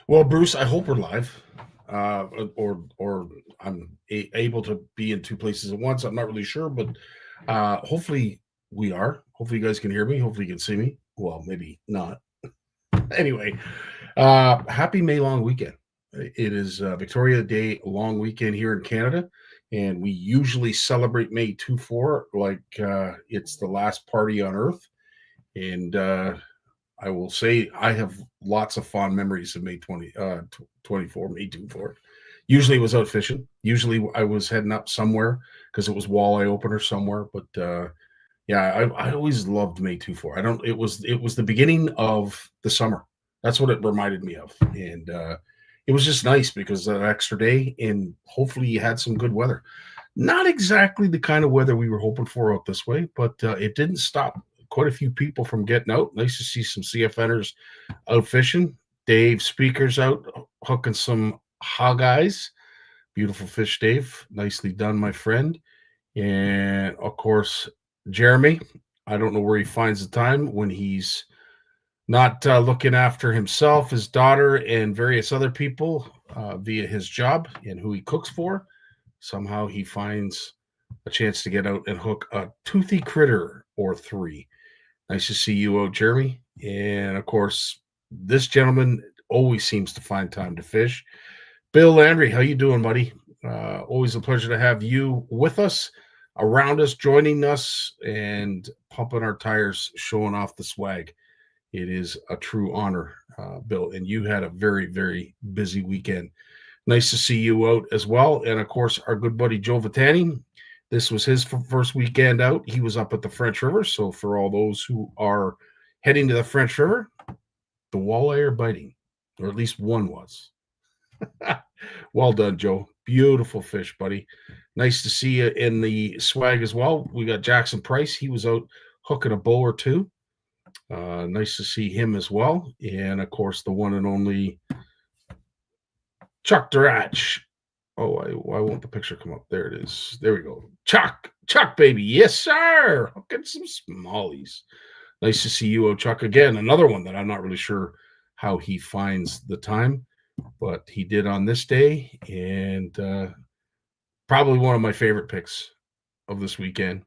Well, Bruce, I hope we're live, or I'm able to be in two places at once. I'm not really sure, but hopefully we are. Hopefully you guys can hear me. Hopefully you can see me. Well, maybe not. Anyway, happy May long weekend. It is Victoria Day long weekend here in Canada, and we usually celebrate May 2-4 like it's the last party on Earth. And I will say I have lots of fond memories of May 24, May 24. Usually it was out fishing. Usually I was heading up somewhere because it was walleye opener somewhere. But yeah, I always loved May 24. I don't. It was the beginning of the summer. That's what it reminded me of, and it was just nice because of that extra day, and hopefully you had some good weather. Not exactly the kind of weather we were hoping for out this way, but it didn't stop quite a few people from getting out. Nice to see some CFNers out fishing. Dave Speaker's out hooking some hog eyes. Beautiful fish, Dave. Nicely done, my friend. And of course, Jeremy. I don't know where he finds the time when he's not looking after himself, his daughter, and various other people via his job and who he cooks for. Somehow he finds a chance to get out and hook a toothy critter or three. Nice to see you out, Jeremy. And of course, this gentleman always seems to find time to fish. Bill Landry, how you doing, buddy? Always a pleasure to have you with us, around us, joining us, and pumping our tires, showing off the swag. It is a true honor, Bill. And you had a very, very busy weekend. Nice to see you out as well. And of course, our good buddy Joe Vitani. This was his first weekend out. He was up at the French River. So for all those who are heading to the French River, the walleye are biting, or at least one was. Well done, Joe. Beautiful fish, buddy. Nice to see you in the swag as well. We got Jackson Price. He was out hooking a bow or two. Nice to see him as well. And of course, the one and only Chuck Durach. Oh, why won't the picture come up? There it is. There we go. Chuck, baby. Yes, sir. Hooking some smallies. Nice to see you, Chuck. Again, another one that I'm not really sure how he finds the time, but he did on this day. And probably one of my favorite picks of this weekend.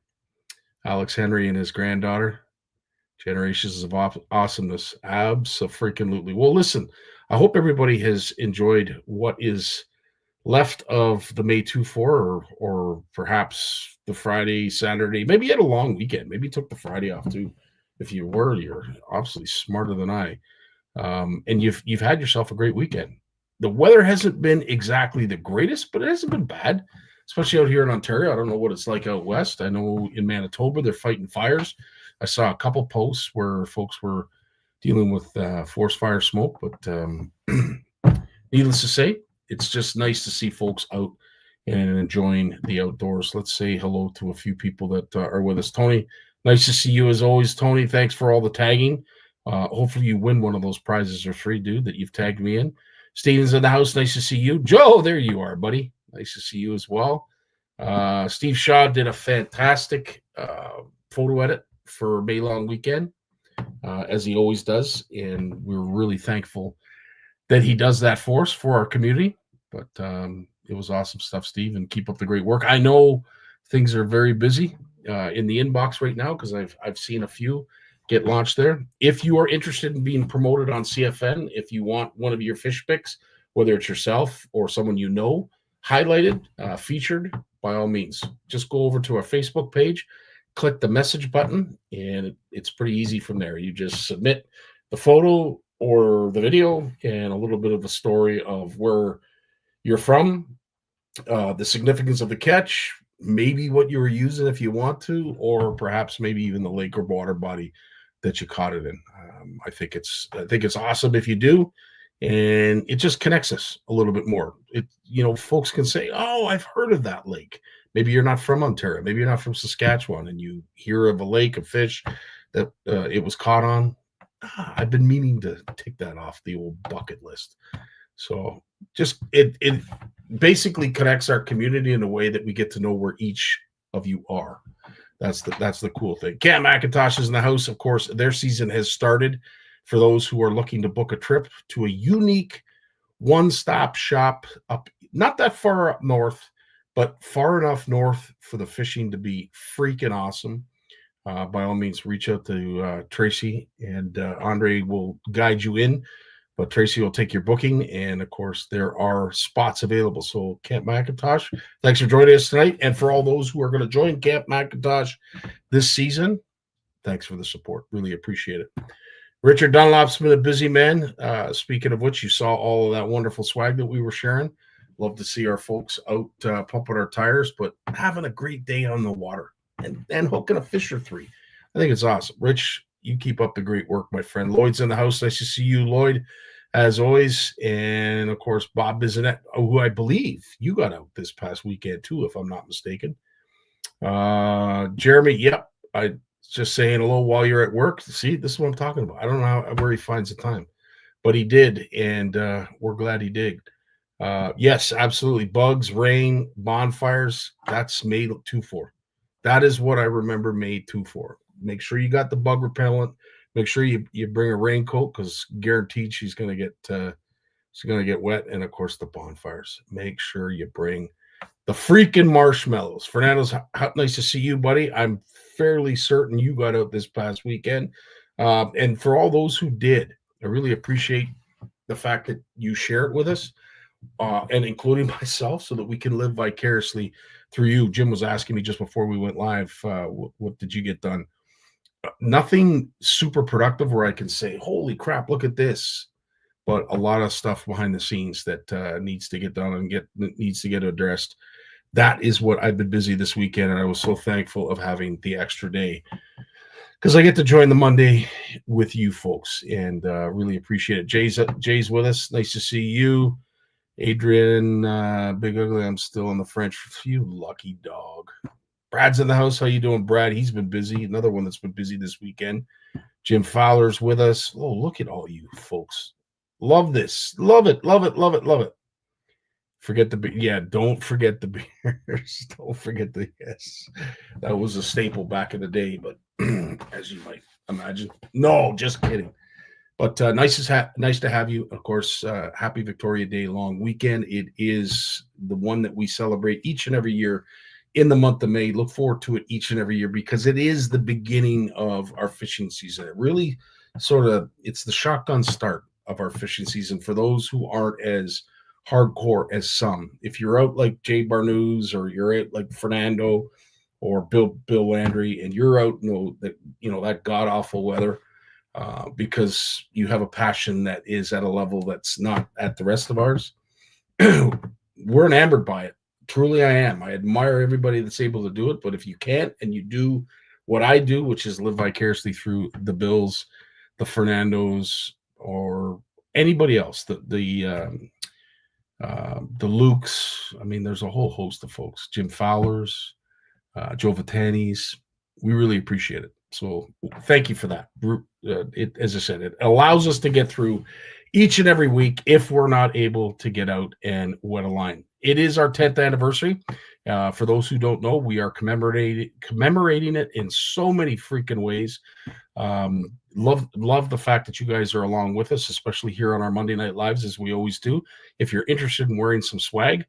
Alex Henry and his granddaughter. Generations of awesomeness. Abso-freaking-lutely. Well, listen, I hope everybody has enjoyed what is left of the May 2-4 or perhaps the Friday, Saturday. Maybe you had a long weekend. Maybe you took the Friday off too. If you were, you're obviously smarter than I. And you've had yourself a great weekend. The weather hasn't been exactly the greatest, but it hasn't been bad, especially out here in Ontario. I don't know what it's like out west. I know in Manitoba they're fighting fires. I saw a couple posts where folks were dealing with forest fire smoke, but needless to say, it's just nice to see folks out and enjoying the outdoors. Let's say hello to a few people that are with us. Tony, nice to see you as always, Tony. Thanks for all the tagging. Hopefully you win one of those prizes for free, dude, that you've tagged me in. Steven's in the house. Nice to see you. Joe, there you are, buddy. Nice to see you as well. Steve Shaw did a fantastic photo edit for May long weekend, as he always does. And we're really thankful that he does that for us, for our community. But it was awesome stuff, Steve, and keep up the great work. I know things are very busy in the inbox right now because I've seen a few get launched there. If you are interested in being promoted on CFN, if you want one of your fish picks, whether it's yourself or someone you know, highlighted, featured, by all means, just go over to our Facebook page, click the message button, and it's pretty easy from there. You just submit the photo or the video and a little bit of a story of where you're from, the significance of the catch, maybe what you were using if you want to, or perhaps maybe even the lake or water body that you caught it in. I think it's awesome if you do, and it just connects us a little bit more. Folks can say, "Oh, I've heard of that lake." Maybe you're not from Ontario, maybe you're not from Saskatchewan, and you hear of a lake of fish that it was caught on. I've been meaning to take that off the old bucket list. So just it basically connects our community in a way that we get to know where each of you are. That's the cool thing. Cam McIntosh is in the house. Of course, their season has started for those who are looking to book a trip to a unique one-stop shop up, not that far up north, but far enough north for the fishing to be freaking awesome. By all means, reach out to Tracy, and Andre will guide you in. But Tracy will take your booking, and of course, there are spots available. So, Camp Macintosh, thanks for joining us tonight. And for all those who are going to join Camp Macintosh this season, thanks for the support. Really appreciate it. Richard Dunlop's been a busy man. Speaking of which, you saw all of that wonderful swag that we were sharing. Love to see our folks out pumping our tires, but having a great day on the water and hooking a fish or three. I think it's awesome. Rich, you keep up the great work, my friend. Lloyd's in the house. Nice to see you, Lloyd, as always. And, of course, Bob Bisonet, who I believe you got out this past weekend, too, if I'm not mistaken. Jeremy, yep. I just saying hello while you're at work. See, this is what I'm talking about. I don't know where he finds the time, but he did, and we're glad he did. Yes, absolutely. Bugs, rain, bonfires. That's May 2-4. That is what I remember May 2-4. Make sure you got the bug repellent. Make sure you bring a raincoat, because guaranteed she's gonna get wet. And of course the bonfires. Make sure you bring the freaking marshmallows. Fernando's, nice to see you, buddy. I'm fairly certain you got out this past weekend. And for all those who did, I really appreciate the fact that you share it with us. And including myself, so that we can live vicariously through you. Jim was asking me just before we went live, what did you get done? Nothing super productive where I can say, holy crap, look at this. But a lot of stuff behind the scenes that needs to get done and needs to get addressed. That is what I've been busy this weekend, and I was so thankful of having the extra day, because I get to join the Monday with you folks, and really appreciate it. Jay's with us. Nice to see you. Adrian, Big Ugly, I'm still in the French. You lucky dog. Brad's in the house. How you doing, Brad? He's been busy. Another one that's been busy this weekend. Jim Fowler's with us. Oh, look at all you folks. Love this. Love it. Love it. Love it. Love it. Don't forget the beers. Don't forget the yes. That was a staple back in the day, but as you might imagine. No, just kidding. But nice to have you. Of course, happy Victoria Day long weekend. It is the one that we celebrate each and every year in the month of May. Look forward to it each and every year, because it is the beginning of our fishing season. It really it's the shotgun start of our fishing season for those who aren't as hardcore as some. If you're out like Jay Barnucz, or you're out like Fernando or Bill Landry, and you're out that god awful weather, because you have a passion that is at a level that's not at the rest of ours. We're enamored by it. Truly, I am. I admire everybody that's able to do it. But if you can't, and you do what I do, which is live vicariously through the Bills, the Fernandos, or anybody else, the Lukes. I mean, there's a whole host of folks. Jim Fowler's, Joe Vitani's. We really appreciate it. So thank you for that. As I said, it allows us to get through each and every week if we're not able to get out and wet a line. It is our 10th anniversary. For those who don't know, we are commemorating it in so many freaking ways. Love the fact that you guys are along with us, especially here on our Monday Night Lives, as we always do. If you're interested in wearing some swag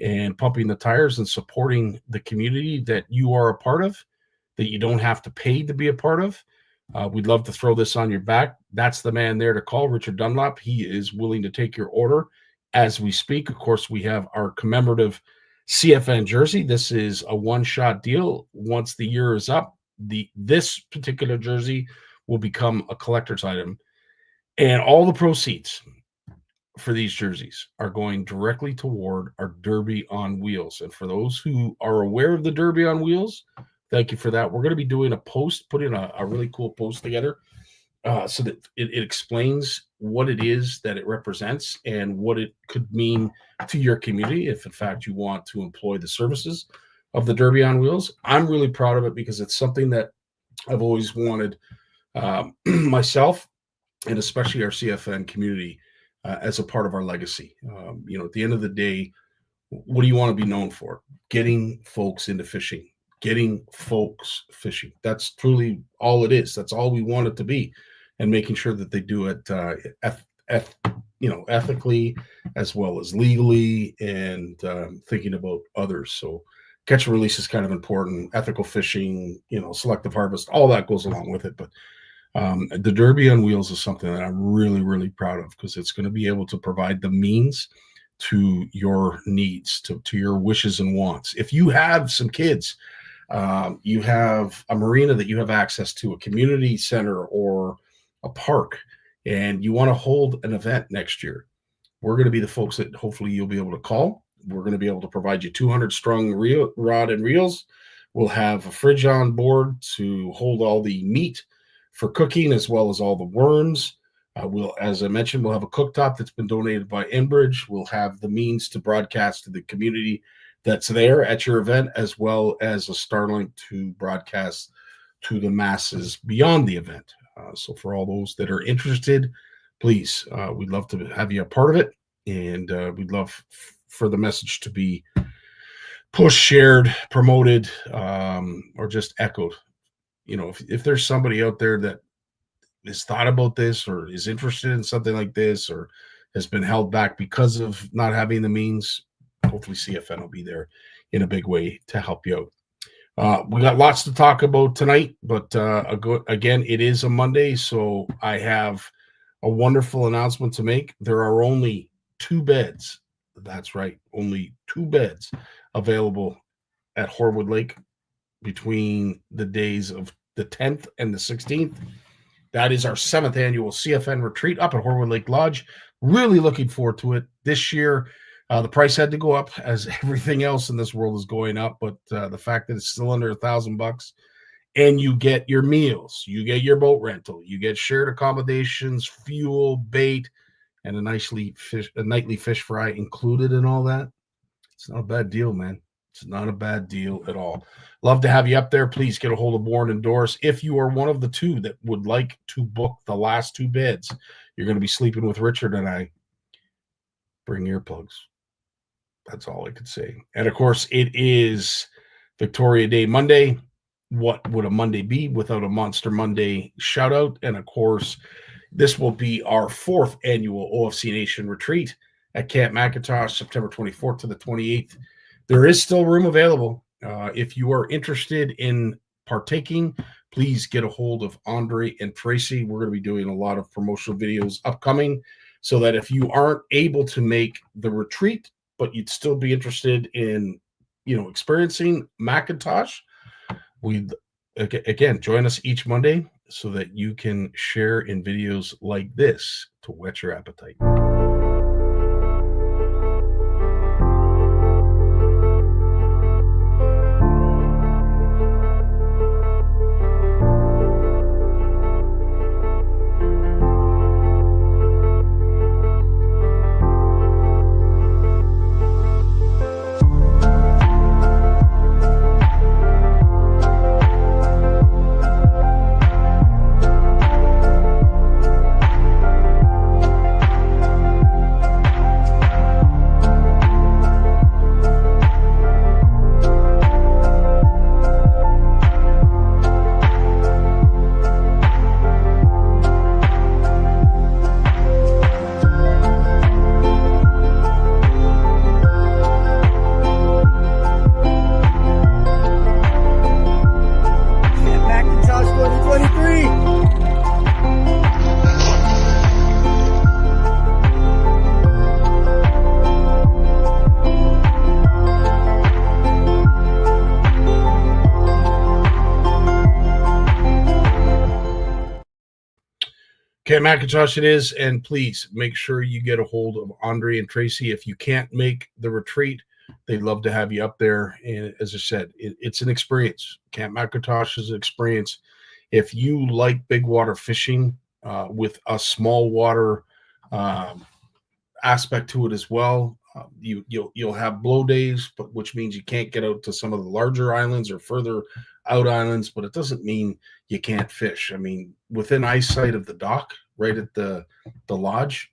and pumping the tires and supporting the community that you are a part of, that you don't have to pay to be a part of, we'd love to throw this on your back. That's the man there to call, Richard Dunlop. He is willing to take your order as we speak. Of course, we have our commemorative CFN jersey. This is a one-shot deal. Once the year is up, this particular jersey will become a collector's item, and all the proceeds for these jerseys are going directly toward our Derby on Wheels. And for those who are aware of the Derby on Wheels, thank you for that. We're going to be doing a post, putting a really cool post together, so that it explains what it is that it represents and what it could mean to your community if, in fact, you want to employ the services of the Derby on Wheels. I'm really proud of it, because it's something that I've always wanted myself, and especially our CFN community, as a part of our legacy. At the end of the day, what do you want to be known for? Getting folks into fishing. Getting folks fishing. That's truly all it is. That's all we want it to be, and making sure that they do it ethically as well as legally, and thinking about others. So catch and release is kind of important. Ethical fishing, selective harvest, all that goes along with it. But the Derby on Wheels is something that I'm really, really proud of, because it's going to be able to provide the means to your needs, to your wishes and wants. If you have some kids, you have a marina that you have access to, a community center, or a park, and you want to hold an event next year, we're going to be the folks that hopefully you'll be able to call. We're going to be able to provide you 200 strong rod and reels. We'll have a fridge on board to hold all the meat for cooking, as well as all the worms. As I mentioned, we'll have a cooktop that's been donated by Enbridge. We'll have the means to broadcast to the community that's there at your event, as well as a Starlink to broadcast to the masses beyond the event. So for all those that are interested, please, we'd love to have you a part of it, and we'd love for the message to be pushed, shared, promoted, or just echoed. If there's somebody out there that has thought about this, or is interested in something like this, or has been held back because of not having the means, hopefully CFN will be there in a big way to help you out. We got lots to talk about tonight, but again, it is a Monday, so I have a wonderful announcement to make. There are only 2 beds. That's right, only 2 beds available at Horwood Lake between the days of the 10th and the 16th. That is our 7th annual CFN retreat up at Horwood Lake Lodge. Really looking forward to it this year. The price had to go up, as everything else in this world is going up, but the fact that it's still under $1,000, and you get your meals, you get your boat rental, you get shared accommodations, fuel, bait, and a nightly fish fry included in all that. It's not a bad deal, man. It's not a bad deal at all. Love to have you up there. Please get a hold of Warren and Doris. If you are one of the 2 that would like to book the last 2 beds, you're going to be sleeping with Richard and I. Bring earplugs. That's all I could say. And of course, it is Victoria Day Monday. What would a Monday be without a Monster Monday shout out? And of course, this will be our 4th annual OFC Nation retreat at Camp McIntosh, September 24th to the 28th. There is still room available. If you are interested in partaking, please get a hold of Andre and Tracy. We're going to be doing a lot of promotional videos upcoming, so that if you aren't able to make the retreat, but you'd still be interested in, experiencing McIntosh, again, join us each Monday so that you can share in videos like this to whet your appetite. Okay, McIntosh it is, and please make sure you get a hold of Andre and Tracy. If you can't make the retreat, they'd love to have you up there. And as I said, it's an experience. Camp McIntosh is an experience. If you like big water fishing with a small water aspect to it as well, you'll have blow days, but which means you can't get out to some of the larger islands or further out islands, but it doesn't mean you can't fish. I mean, within eyesight of the dock, right at the lodge,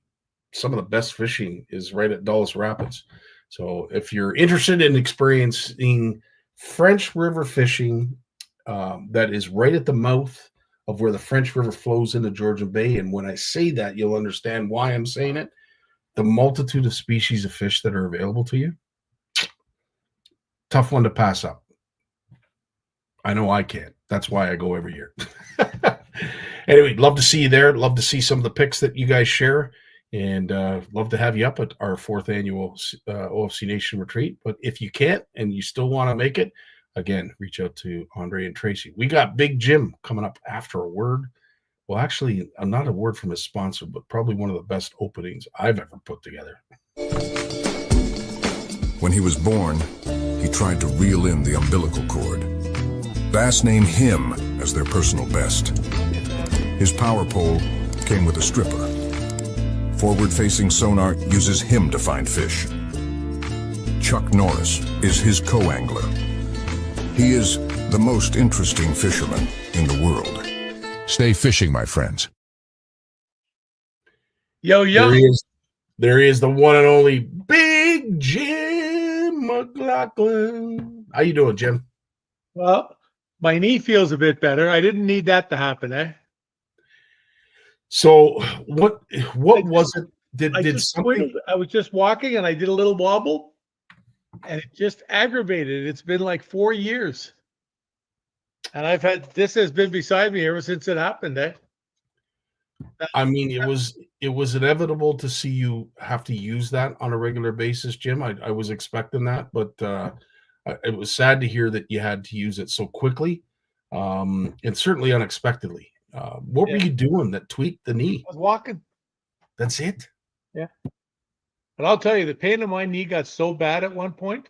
some of the best fishing is right at Dulles Rapids. So if you're interested in experiencing French River fishing, that is right at the mouth of where the French River flows into Georgian Bay. And when I say that, you'll understand why I'm saying it. the multitude of species of fish that are available to you, tough one to pass up. I know I can't. That's why I go every year. Anyway, love to see you there. Love to see some of the pics that you guys share, and love to have you up at our 4th annual OFC Nation retreat. But if you can't and you still want to make it, again, reach out to Andre and Tracy. We got Big Jim coming up after a word. Well, actually, not a word from his sponsor, but probably one of the best openings I've ever put together. When he was born, he tried to reel in the umbilical cord. Bass named him as their personal best. His power pole came with a stripper. Forward-facing sonar uses him to find fish. Chuck Norris is his co-angler. He is the most interesting fisherman in the world. Stay fishing, my friends. Yo, yo. There he is, the one and only Big Jim McLaughlin. How you doing, Jim? Well, my knee feels a bit better. I didn't need that to happen, eh? So what was it? Did something? I was just walking and I did a little wobble and it just aggravated. It's been like 4 years. And this has been beside me ever since it happened, eh? I mean, it was inevitable to see you have to use that on a regular basis, Jim. I was expecting that, but it was sad to hear that you had to use it so quickly, and certainly unexpectedly. What were you doing that tweaked the knee? I was walking. That's it? Yeah. But I'll tell you, the pain in my knee got so bad at one point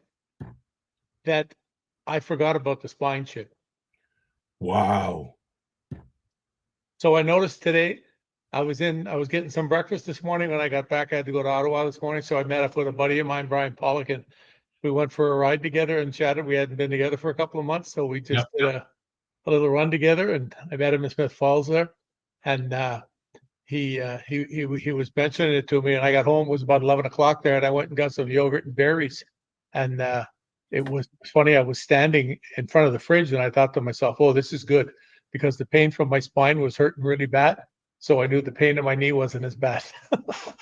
that I forgot about the spine shit. Wow. So I noticed today, I was getting some breakfast this morning. When I got back, I had to go to Ottawa this morning. So I met up with a buddy of mine, Brian Pollock, and we went for a ride together and chatted. We hadn't been together for a couple of months. So we just did a little run together, and I met him in Smith Falls there. And he was mentioning it to me, and I got home, it was about 11 o'clock there, and I went and got some yogurt and berries. And it was funny, I was standing in front of the fridge and I thought to myself, oh, this is good, because the pain from my spine was hurting really bad. So I knew the pain in my knee wasn't as bad. But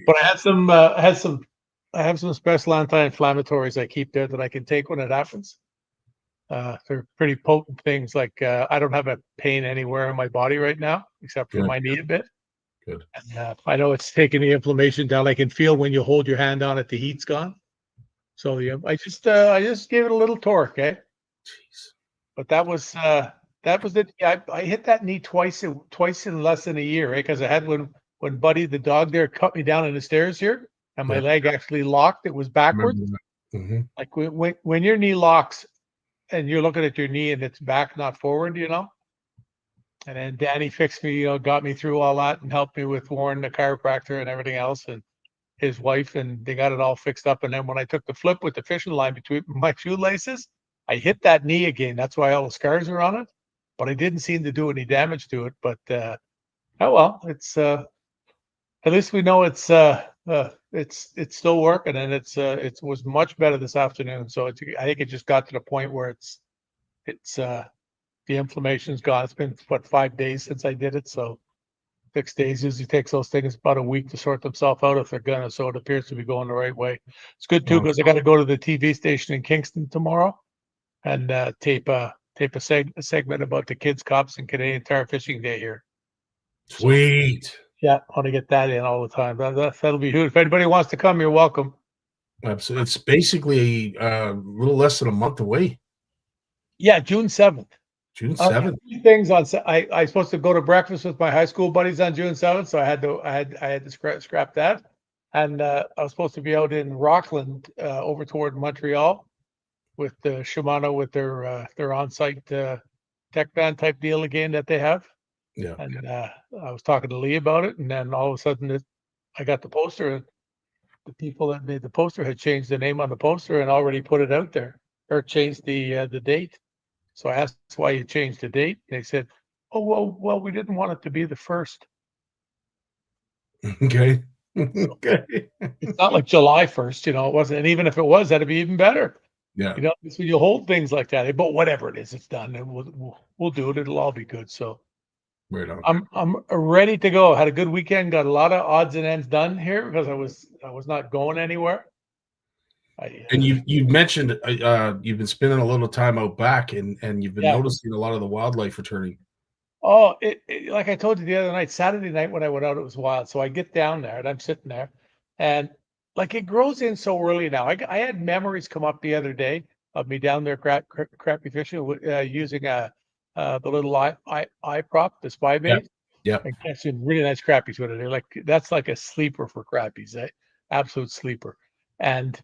I have some special anti-inflammatories I keep there that I can take when it happens. They're pretty potent things. Like I don't have a pain anywhere in my body right now, except for my knee a bit. Good. And I know it's taking the inflammation down. I can feel when you hold your hand on it, the heat's gone. So yeah, I just gave it a little torque, eh? Jeez. But that was it. I hit that knee twice in less than a year, eh? Because I had when Buddy the dog there cut me down in the stairs here, and my leg actually locked. It was backwards. Mm-hmm. Like when your knee locks, and you're looking at your knee and it's back, not forward, you know. And then Danny fixed me, got me through all that and helped me with Warren, the chiropractor, and everything else, and his wife, and they got it all fixed up. And then when I took the flip with the fishing line between my shoelaces, I hit that knee again. That's why all the scars are on it. But I didn't seem to do any damage to it. But oh well, it's at least we know it's still working, and it was much better this afternoon. So I think it just got to the point where it's the inflammation's gone. It's been 5 days since I did it, so 6 days usually takes those things about a week to sort themselves out if they're gonna. So it appears to be going the right way. It's good too, because I got to go to the TV station in Kingston tomorrow and tape a segment about the Kids Cops and Canadian Tire Fishing Day here. Sweet. So, yeah, I want to get that in all the time. That'll be huge. If anybody wants to come, you're welcome. Absolutely. It's basically a little less than a month away. Yeah, June 7th. June 7th. Things on. I supposed to go to breakfast with my high school buddies on June 7th, so I had to scrap that. And I was supposed to be out in Rockland, over toward Montreal, with the Shimano with their on-site tech band type deal again that they have. Yeah. And I was talking to Lee about it, and then all of a sudden I got the poster, and the people that made the poster had changed the name on the poster and already put it out there, or changed the date. So I asked why you changed the date. They said, "Oh, well, we didn't want it to be the first." Okay. Okay. It's not like July 1st, it wasn't. And even if it was, that'd be even better. Yeah. So you hold things like that. But whatever it is, it's done, and we'll do it. It'll all be good. So Right on. I'm ready to go. Had a good weekend. Got a lot of odds and ends done here because I was not going anywhere. And you mentioned you've been spending a little time out back, and you've been Yeah. noticing a lot of the wildlife returning. Oh, like I told you the other night, Saturday night when I went out, it was wild. So I get down there and I'm sitting there, and like it grows in so early now. I had memories come up the other day of me down there crappie fishing using the little eye prop, the spy Yeah, bait, yeah. and catching really nice crappies with it. They're like that's like a sleeper for crappies, absolute sleeper. And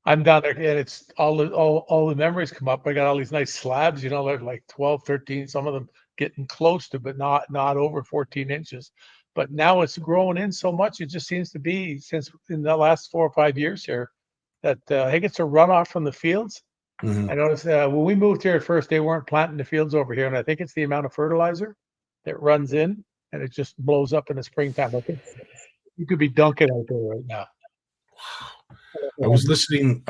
I'm down there, and it's all the memories come up. I got all these nice slabs, they're like 12, 13, some of them getting close to, but not over 14 inches. But now it's growing in so much. It just seems to be since in the last 4 or 5 years here that I think it's a runoff from the fields. Mhm. I noticed when we moved here at first, they weren't planting the fields over here, and I think it's the amount of fertilizer that runs in, and it just blows up in the springtime. Like you could be dunking out there right now. I was listening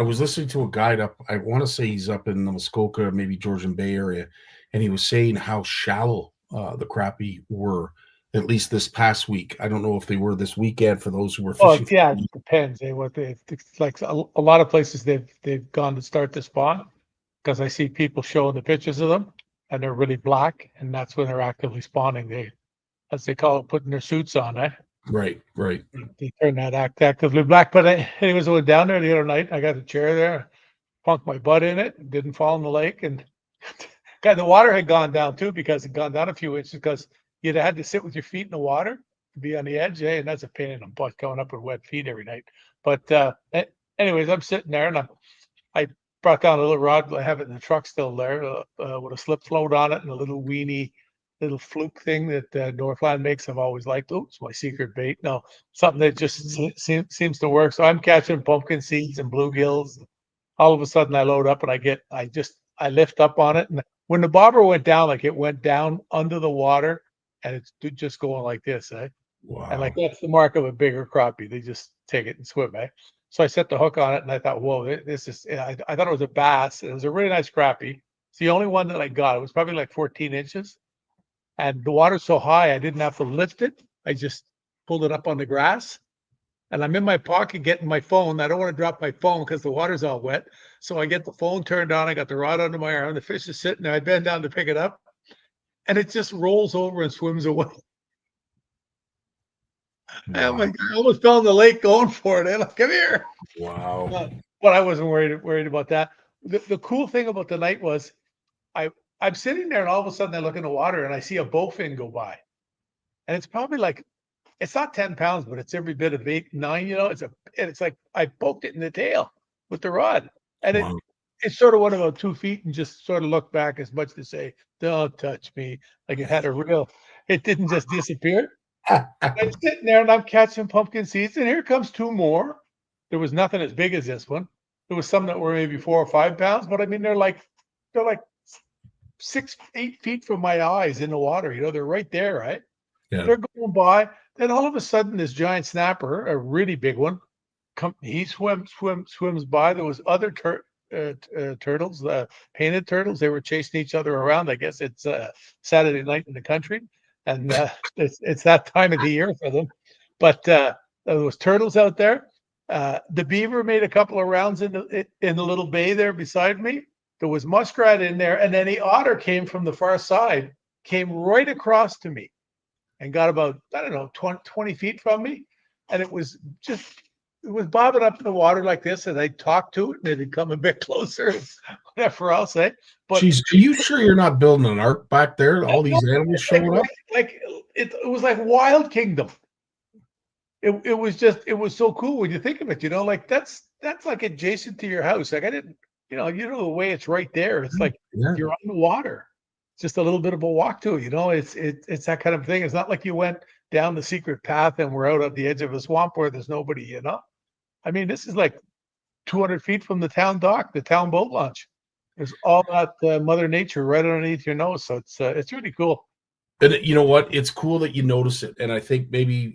to a guide up. I want to say he's up in the Muskoka, maybe Georgian Bay area, and he was saying how shallow the crappie were. At least this past week. I don't know if they were this weekend for those who were Oh, fishing. yeah, it depends. It's like a lot of places they've gone to start to spawn because I see people showing the pictures of them and they're really black, and that's when they're actively spawning. As they call it, putting their suits on, eh? Right, right. They turn that actively black. But anyways, I went down there the other night. I got a chair there, punked my butt in it, didn't fall in the lake, and God, the water had gone down too because it had gone down a few inches because you'd had to sit with your feet in the water to be on the edge, and that's a pain in the butt going up with wet feet every night. But anyways, I'm sitting there and I brought down a little rod. I have it in the truck still there with a slip float on it and a little weenie little fluke thing that Northland makes. I've always liked. Oh, it's my secret bait. No, something that just seems to work. So I'm catching pumpkin seeds and bluegills. All of a sudden I load up and I lift up on it. And when the bobber went down, like it went down under the water and it's just going like this, eh? And like Wow. that's the mark of a bigger crappie. They just take it and swim, eh? So I set the hook on it and I thought, whoa, this is, I thought it was a bass. It was a really nice crappie. It's the only one that I got. It was probably like 14 inches. And the water's so high, I didn't have to lift it. I just pulled it up on the grass. And I'm in my pocket getting my phone. I don't want to drop my phone because the water's all wet. So I get the phone turned on. I got the rod under my arm. The fish is sitting there. I bend down to pick it up. And it just rolls over and swims away. I'm Wow. like, I almost fell in the lake going for it. I'm like, come here. Wow. But I wasn't worried about that. The cool thing about the night was I'm sitting there and all of a sudden I look in the water and I see a bowfin go by. And it's probably like, it's not 10 pounds, but it's every bit of 8, 9, it's like I poked it in the tail with the rod. And Wow. it sort of went about 2 feet and just sort of looked back as much to say, don't touch me. Like it didn't just disappear. I'm sitting there and I'm catching pumpkin seeds, and here comes 2 more. There was nothing as big as this one. There was some that were maybe 4 or 5 pounds, but I mean, they're like 6, 8 feet from my eyes in the water. They're right there, right? Yeah. They're going by. Then all of a sudden, this giant snapper, a really big one, he swims by. There was other turtles, painted turtles. They were chasing each other around. I guess it's Saturday night in the country, and it's that time of the year for them. But there was turtles out there. The beaver made a couple of rounds in the little bay there beside me. There was muskrat in there, and then the otter came from the far side, came right across to me, and got about, I don't know, 20 feet from me. And it was bobbing up in the water like this. And I talked to it and it'd come a bit closer, whatever I'll say. But Jeez, are you sure you're not building an ark back there? All these animals showing up? It was like Wild Kingdom. It was so cool when you think of it, like that's like adjacent to your house. Like I didn't, the way it's right there. It's like Yeah. you're on the water. Just a little bit of a walk to it, it's that kind of thing. It's not like you went down the secret path and we're out at the edge of a swamp where there's nobody, I mean, this is like 200 feet from the town dock, the town boat launch. There's all that Mother Nature right underneath your nose. So it's really cool. And you know what? It's cool that you notice it. And I think maybe,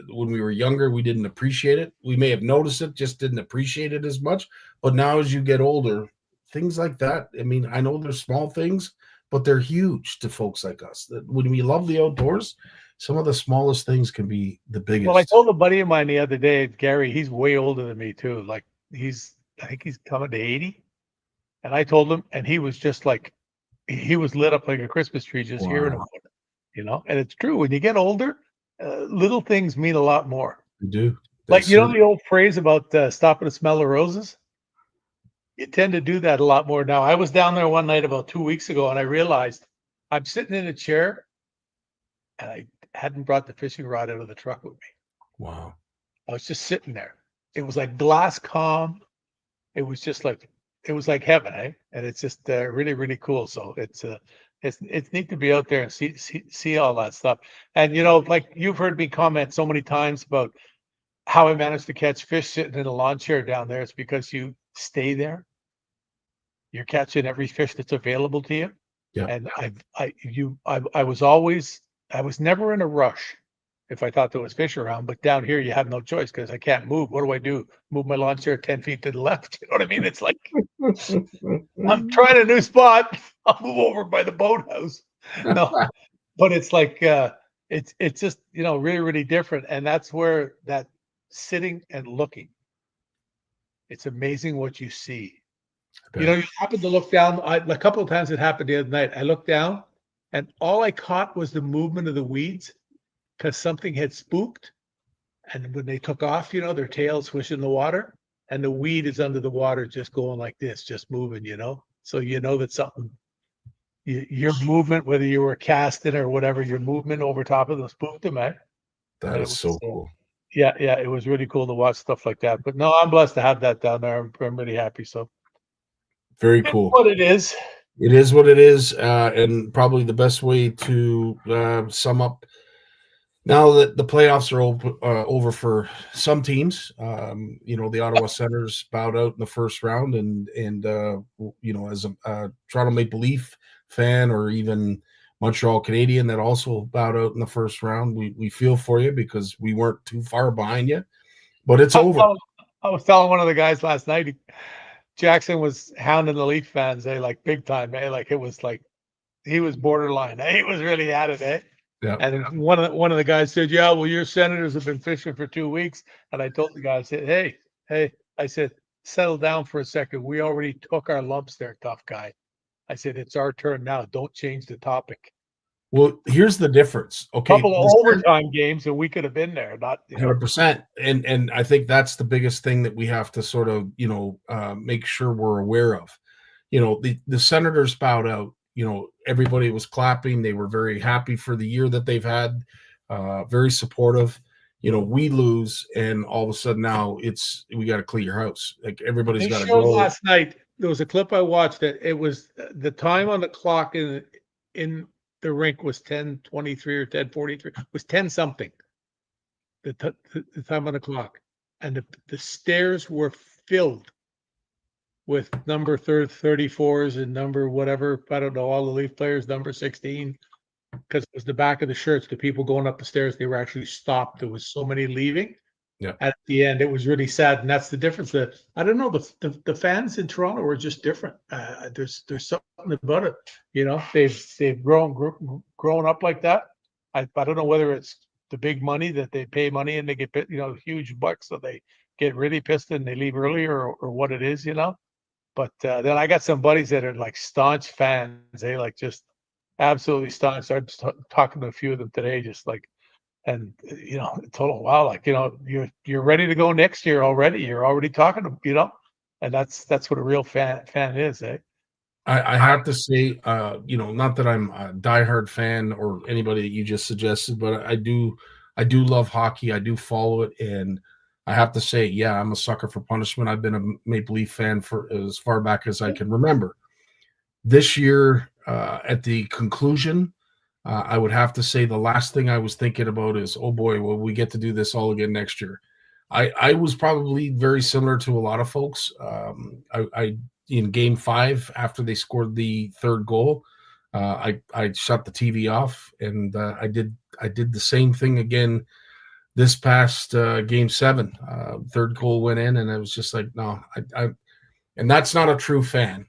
when we were younger, we didn't appreciate it. We may have noticed it, just didn't appreciate it as much. But now as you get older, things like that, I mean, I know there's small things, but they're huge to folks like us. That when we love the outdoors, some of the smallest things can be the biggest. Well, I told a buddy of mine the other day, Gary, he's way older than me too. Like I think he's coming to 80. And I told him, and he was just like, he was lit up like a Christmas tree just hearing about it, you know? And it's true. When you get older, little things mean a lot more. You do. Like, you know, the old phrase about stopping to smell the roses? You tend to do that a lot more now. I was down there one night about 2 weeks ago, and I realized I'm sitting in a chair, and I hadn't brought the fishing rod out of the truck with me. Wow. I was just sitting there. It was like glass calm. It was just like, it was like heaven, eh? And it's just really, really cool. So it's neat to be out there and see all that stuff. And you know, like you've heard me comment so many times about how I managed to catch fish sitting in a lawn chair down there. It's because you stay there. You're catching every fish that's available to you. Yeah. And I was never in a rush if I thought there was fish around, but down here you have no choice because I can't move. What do? Move my lawn chair 10 feet to the left. You know what I mean? It's like I'm trying a new spot. I'll move over by the boathouse. No, but it's like it's just, you know, really, really different. And that's where that sitting and looking. It's amazing what you see. You know, you happen to look down. A couple of times it happened the other night. I looked down and all I caught was the movement of the weeds because something had spooked. And when they took off, you know, their tails swishing the water and the weed is under the water just going like this, just moving, you know. So you know that something, your movement, whether you were casting or whatever, your movement over top of them spooked them, eh? That is so cool. Yeah, it was really cool to watch stuff like that. But no, I'm blessed to have that down there. I'm really happy. So very cool. What it is. It is what it is, and probably the best way to sum up. Now that the playoffs are over for some teams, you know, the Ottawa Senators bowed out in the first round, and you know, as a Toronto Maple Leaf fan or even Montreal Canadian that also bowed out in the first round, we feel for you because we weren't too far behind you, but it's over. I was telling one of the guys last night, Jackson was hounding the Leaf fans, like big time, like it was like he was borderline, he was really at it, Yeah. And one of the guys said, "Yeah, well, your Senators have been fishing for 2 weeks." And I told the guy, I said, "Hey," I said, "settle down for a second. We already took our lumps there, tough guy." I said, "It's our turn now. Don't change the topic." Well, here's the difference. Okay, couple of overtime games, and we could have been there. Not 100%. And I think that's the biggest thing that we have to sort of, you know, make sure we're aware of. You know, the Senators bowed out. You know, everybody was clapping. They were very happy for the year that they've had. Very supportive. You know, we lose, and all of a sudden now we got to clean your house. Like everybody's got to go. Last night there was a clip I watched that it was the time on the clock in the rink was 10:23 or 10:43. It was 10 something. The time on the clock, and the stairs were filled with number 34s and number whatever, I don't know, all the Leaf players, number 16, because it was the back of the shirts. The people going up the stairs, they were actually stopped. There was so many leaving. Yeah. At the end, it was really sad, and that's the difference. That I don't know, the fans in Toronto are just different. There's something about it, you know. They've grown up like that. I don't know whether it's the big money that they pay money and they get, you know, huge bucks, so they get really pissed and they leave earlier, or what it is, you know. But then I got some buddies that are like staunch fans. They like just absolutely staunch. I was talking to a few of them today, just like, and you know, total wow, like, you know, you're ready to go next year already. You're already talking to, you know, and that's what a real fan is, eh? I have to say, you know, not that I'm a diehard fan or anybody that you just suggested, but I do love hockey. I do follow it, and I have to say, yeah, I'm a sucker for punishment. I've been a Maple Leaf fan for as far back as I can remember. This year, at the conclusion, I would have to say the last thing I was thinking about is, oh boy, will we get to do this all again next year? I was probably very similar to a lot of folks. I in Game 5 after they scored the third goal, I shut the TV off, and I did the same thing again this past Game 7. Third goal went in, and I was just like, no, and that's not a true fan.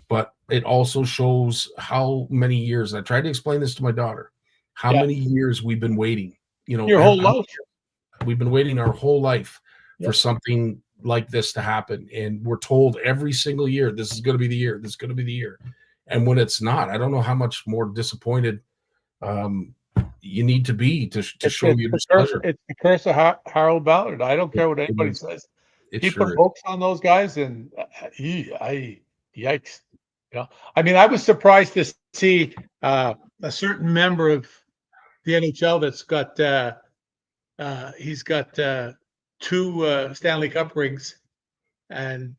But it also shows how many years. I tried to explain this to my daughter, how Yeah. many years we've been waiting. Your whole life. We've been waiting our whole life for Yep. something like this to happen, and we're told every single year, this is going to be the year, this is going to be the year. And when it's not, I don't know how much more disappointed you need to be to show your displeasure. It's the curse of Harold Ballard. I don't care what anybody says. He put books on those guys, and yikes. You know, I mean, I was surprised to see a certain member of the NHL that's got he's got 2 Stanley Cup rings, and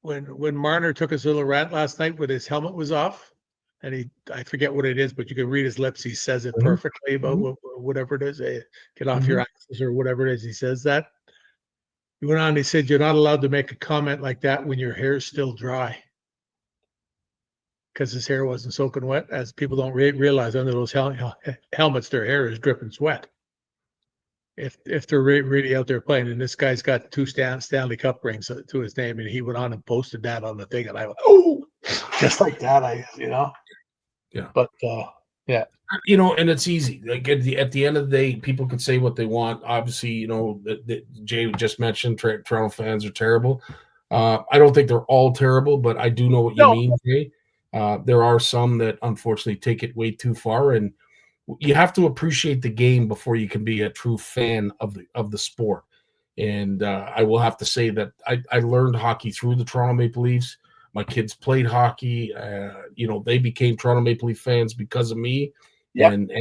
when Marner took his little rant last night with his helmet was off, and I forget what it is, but you can read his lips. He says it perfectly about whatever it is. Get off your axes or whatever it is. He says that. He went on and he said, you're not allowed to make a comment like that when your hair is still dry. Because his hair wasn't soaking wet. As people don't realize, under those helmets, their hair is dripping sweat. If they're really out there playing. And this guy's got 2 Stanley Cup rings to his name. And he went on and posted that on the thing. And I went, oh, just like that, Yeah. But, yeah. You know, and it's easy. Like at the end of the day, people can say what they want. Obviously, you know, that Jay just mentioned Toronto fans are terrible. I don't think they're all terrible, but I do know what you mean, Jay. There are some that unfortunately take it way too far, and you have to appreciate the game before you can be a true fan of the sport. And I will have to say that I learned hockey through the Toronto Maple Leafs. My kids played hockey. You know, they became Toronto Maple Leaf fans because of me. Yep. And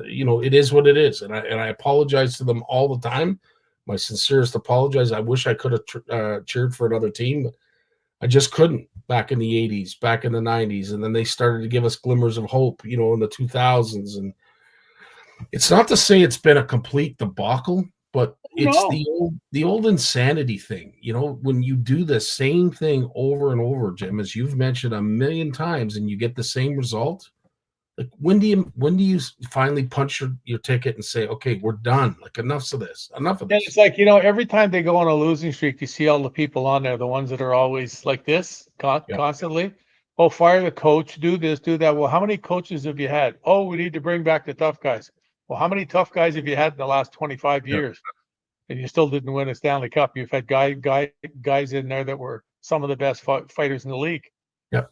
you know, it is what it is. And I apologize to them all the time. My sincerest apologize. I wish I could have cheered for another team, but I just couldn't back in the 80s, back in the 90s. And then they started to give us glimmers of hope, you know, in the 2000s. And it's not to say it's been a complete debacle, but it's the old insanity thing. You know, when you do the same thing over and over, Jim, as you've mentioned a million times, and you get the same result. Like when do you finally punch your ticket and say, okay, we're done. Like enough of this. And it's like, you know, every time they go on a losing streak, you see all the people on there, the ones that are always like this constantly. Oh, fire the coach, do this, do that. Well, how many coaches have you had? Oh, we need to bring back the tough guys. Well, how many tough guys have you had in the last 25 years? And you still didn't win a Stanley Cup. You've had guys in there that were some of the best fighters in the league. Yep.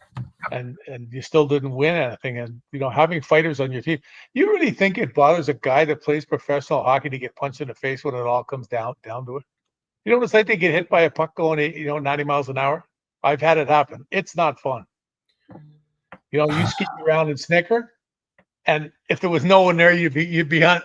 And you still didn't win anything. And, you know, having fighters on your team, you really think it bothers a guy that plays professional hockey to get punched in the face when it all comes down to it? You know what it's like to get hit by a puck going 90 miles an hour? I've had it happen. It's not fun. You know, you ski around and snicker, and if there was no one there, you'd be on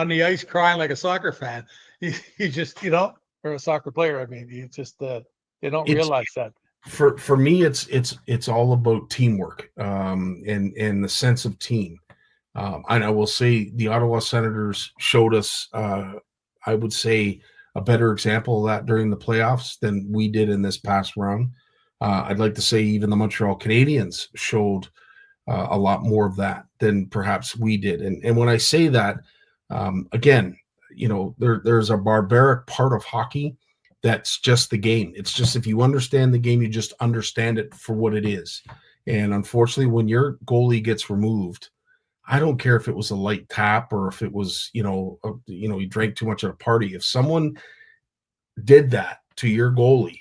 the ice crying like a soccer fan. You just, you know, or a soccer player. I mean, you just they don't realize that. For me, it's all about teamwork, and the sense of team. And I will say the Ottawa Senators showed us, I would say, a better example of that during the playoffs than we did in this past round. I'd like to say even the Montreal Canadiens showed a lot more of that than perhaps we did. And when I say that, again, you know, there's a barbaric part of hockey that's just the game. It's just, if you understand the game, you just understand it for what it is. And unfortunately, when your goalie gets removed, I don't care if it was a light tap or if it was, you drank too much at a party. If someone did that to your goalie,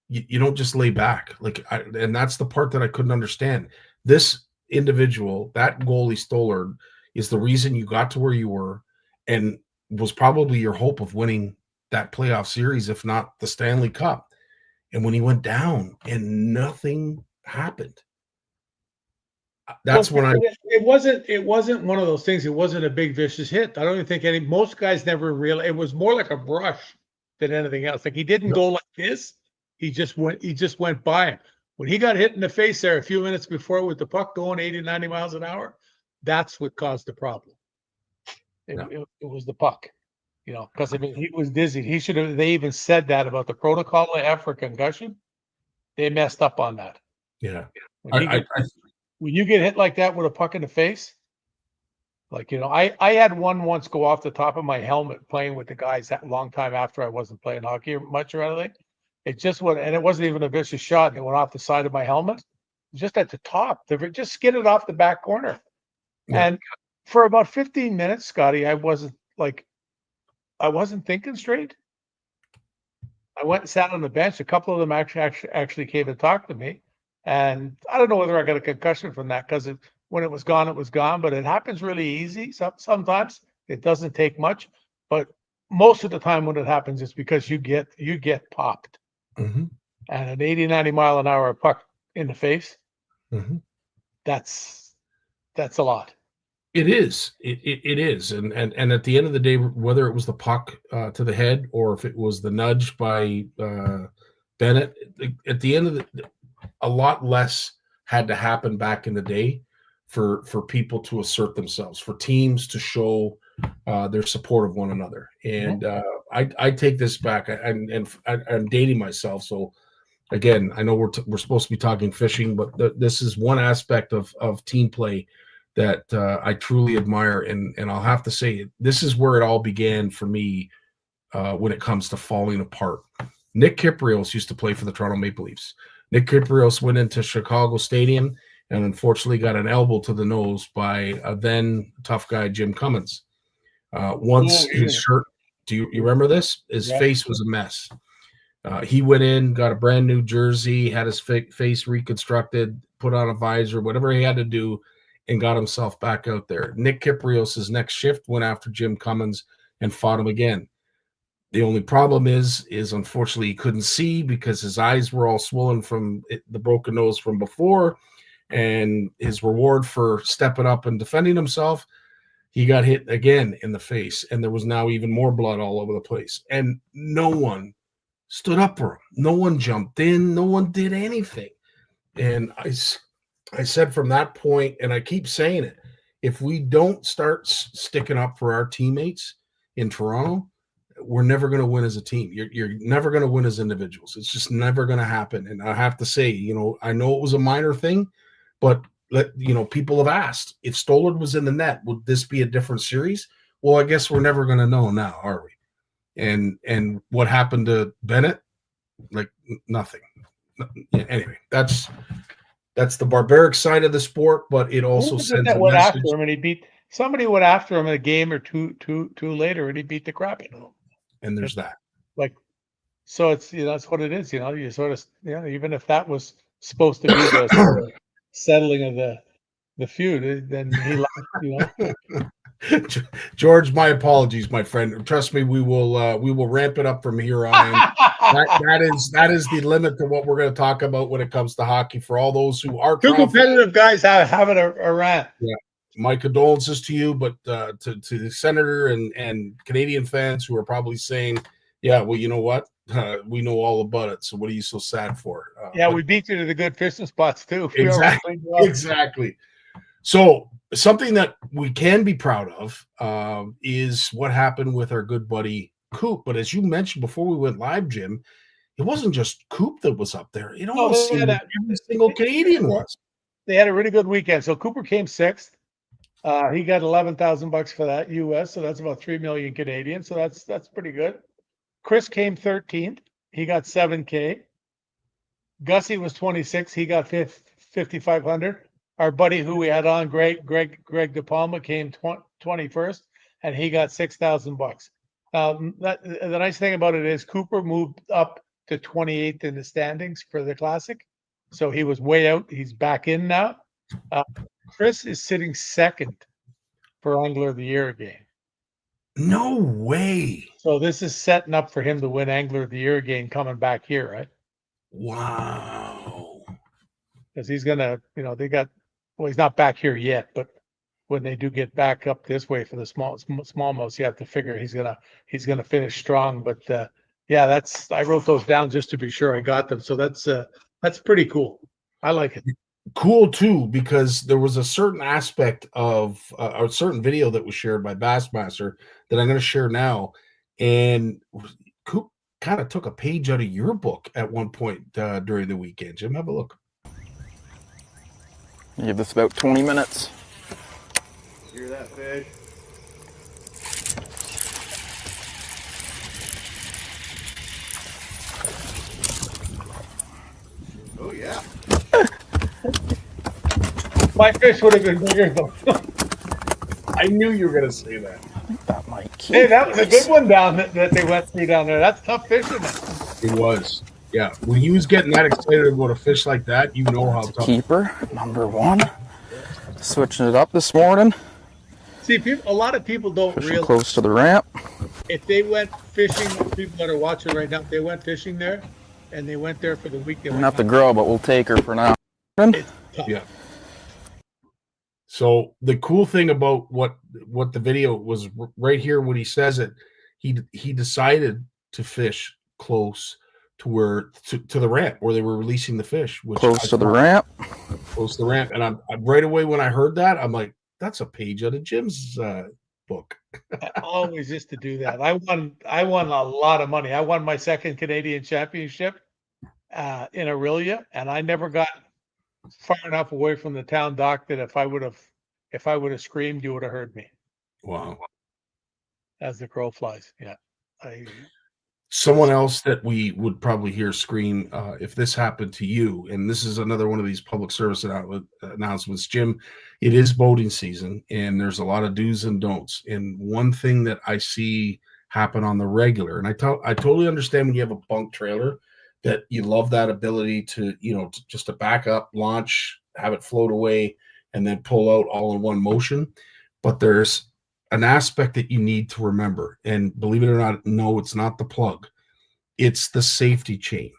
you don't just lay back. And that's the part that I couldn't understand. This individual, that goalie Stoller, is the reason you got to where you were, and was probably your hope of winning that playoff series, if not the Stanley Cup. And when he went down and nothing happened, that's when it wasn't one of those things. It wasn't a big vicious hit. I don't even think most guys never realized. It was more like a brush than anything else. Like, he didn't go like this. He just went by him. When he got hit in the face there a few minutes before with the puck going 80, 90 miles an hour, that's what caused the problem. It was the puck. You know, because I mean, he was dizzy. He should have. They even said that about the protocol for concussion. They messed up on that. Yeah. When you get hit like that with a puck in the face, like, you know, I had one once go off the top of my helmet playing with the guys that long time after I wasn't playing hockey much or anything. It just went, and it wasn't even a vicious shot. And it went off the side of my helmet, just at the top. They just skidded off the back corner. Yeah. And for about 15 minutes, Scottie, I wasn't thinking straight. I went and sat on the bench. A couple of them actually came and talked to me. And I don't know whether I got a concussion from that, because when it was gone, it was gone. But it happens really easy. Sometimes it doesn't take much. But most of the time when it happens, it's because you get popped. Mm-hmm. And an 80, 90 mile an hour puck in the face, Mm-hmm. that's a lot. It is. It is. And at the end of the day, whether it was the puck to the head or if it was the nudge by Bennett, at the end of a lot less had to happen back in the day for people to assert themselves, for teams to show their support of one another. And I take this back. I'm dating myself, so again, I know we're supposed to be talking fishing, but this is one aspect of team play that I truly admire. And I'll have to say, this is where it all began for me when it comes to falling apart. Nick Kypreos used to play for the Toronto Maple Leafs. Nick Kypreos went into Chicago Stadium and unfortunately got an elbow to the nose by a then tough guy, Jim Cummins. His shirt, do you remember this? His face was a mess. He went in, got a brand new jersey, had his face reconstructed, put on a visor, whatever he had to do, and got himself back out there. Nick Kypreos' next shift went after Jim Cummins and fought him again. The only problem is unfortunately he couldn't see because his eyes were all swollen from the broken nose from before, and his reward for stepping up and defending himself, he got hit again in the face, and there was now even more blood all over the place. And no one stood up for him. No one jumped in. No one did anything. And I said from that point, and I keep saying it, if we don't start sticking up for our teammates in Toronto, we're never going to win as a team. You're never going to win as individuals. It's just never going to happen. And I have to say, I know it was a minor thing, but people have asked, if Stollard was in the net, would this be a different series? Well, I guess we're never going to know now, are we? And what happened to Bennett? Like nothing. Anyway, that's the barbaric side of the sport, but it also sends a message. After him, and somebody went after him in a game or two later, and he beat the crap out of him. And there's that. So it's that's what it is. You sort of even if that was supposed to be the sort of settling of the feud, then he George, my apologies, my friend. Trust me, we will ramp it up from here on. That is the limit to what we're going to talk about when it comes to hockey. For all those who are two competitive guys having a rant. Yeah, my condolences to you, but to the Senator and Canadian fans who are probably saying, "Yeah, well, you know what? We know all about it. So what are you so sad for?" We beat you to the good fishing spots too. Exactly. So something that we can be proud of is what happened with our good buddy Coop. But as you mentioned before we went live, Jim, it wasn't just Coop that was up there. It almost seemed that every single Canadian was. They had a really good weekend. So Cooper came sixth. He got $11,000 for that US, so that's about 3 million Canadian. So that's pretty good. Chris came 13th. He got $7K. Gussie was 26. He got 5,500. Our buddy who we had on, Greg De Palma, came 21st, and he got $6,000. The nice thing about it is Cooper moved up to 28th in the standings for the Classic, so he was way out. He's back in now. Chris is sitting second for Angler of the Year again. No way. So this is setting up for him to win Angler of the Year again, coming back here, right? Wow. Because he's gonna, he's not back here yet, but when they do get back up this way for the smallmouths, you have to figure he's gonna finish strong. But I wrote those down just to be sure I got them. So that's pretty cool. I like it. Cool too, because there was a certain aspect of a certain video that was shared by Bassmaster that I'm going to share now, and Coop kind of took a page out of your book at one point during the weekend. Jim, have a look. Give this about 20 minutes. Hear that fish? My fish would have been bigger though. I knew you were gonna say that. That might keep. Hey, that was a good one that they went through down there. That's tough fishing. It was. Yeah. When he was getting that excited about a fish like that, you know how That's a tough. keeper, number 1. Switching it up this morning. See, a lot of people don't Fishing realize close to the ramp. if they went fishing, people that are watching right now, if they went fishing there and they went there for the week, they went Not the girl, but we'll take her for now. It's tough. Yeah. So the cool thing about what the video was right here when he says it, he decided to fish close to where to the ramp where they were releasing the fish, which Close to the ramp. close to the ramp. And I'm right away when I heard that, I'm like, that's a page out of Jim's book. I always used to do that. I won a lot of money. I won my second Canadian championship in Aurelia, and I never got far enough away from the town dock that if I would have screamed, you would have heard me. Wow. As the crow flies. Yeah. Someone else that we would probably hear scream if this happened to you, and this is another one of these public service announcements, Jim, it is boating season, and there's a lot of do's and don'ts. And one thing that I see happen on the regular, and I totally understand when you have a bunk trailer that you love that ability to, just to back up, launch, have it float away, and then pull out all in one motion. But there's an aspect that you need to remember, and believe it or not, no, it's not the plug, it's the safety chain.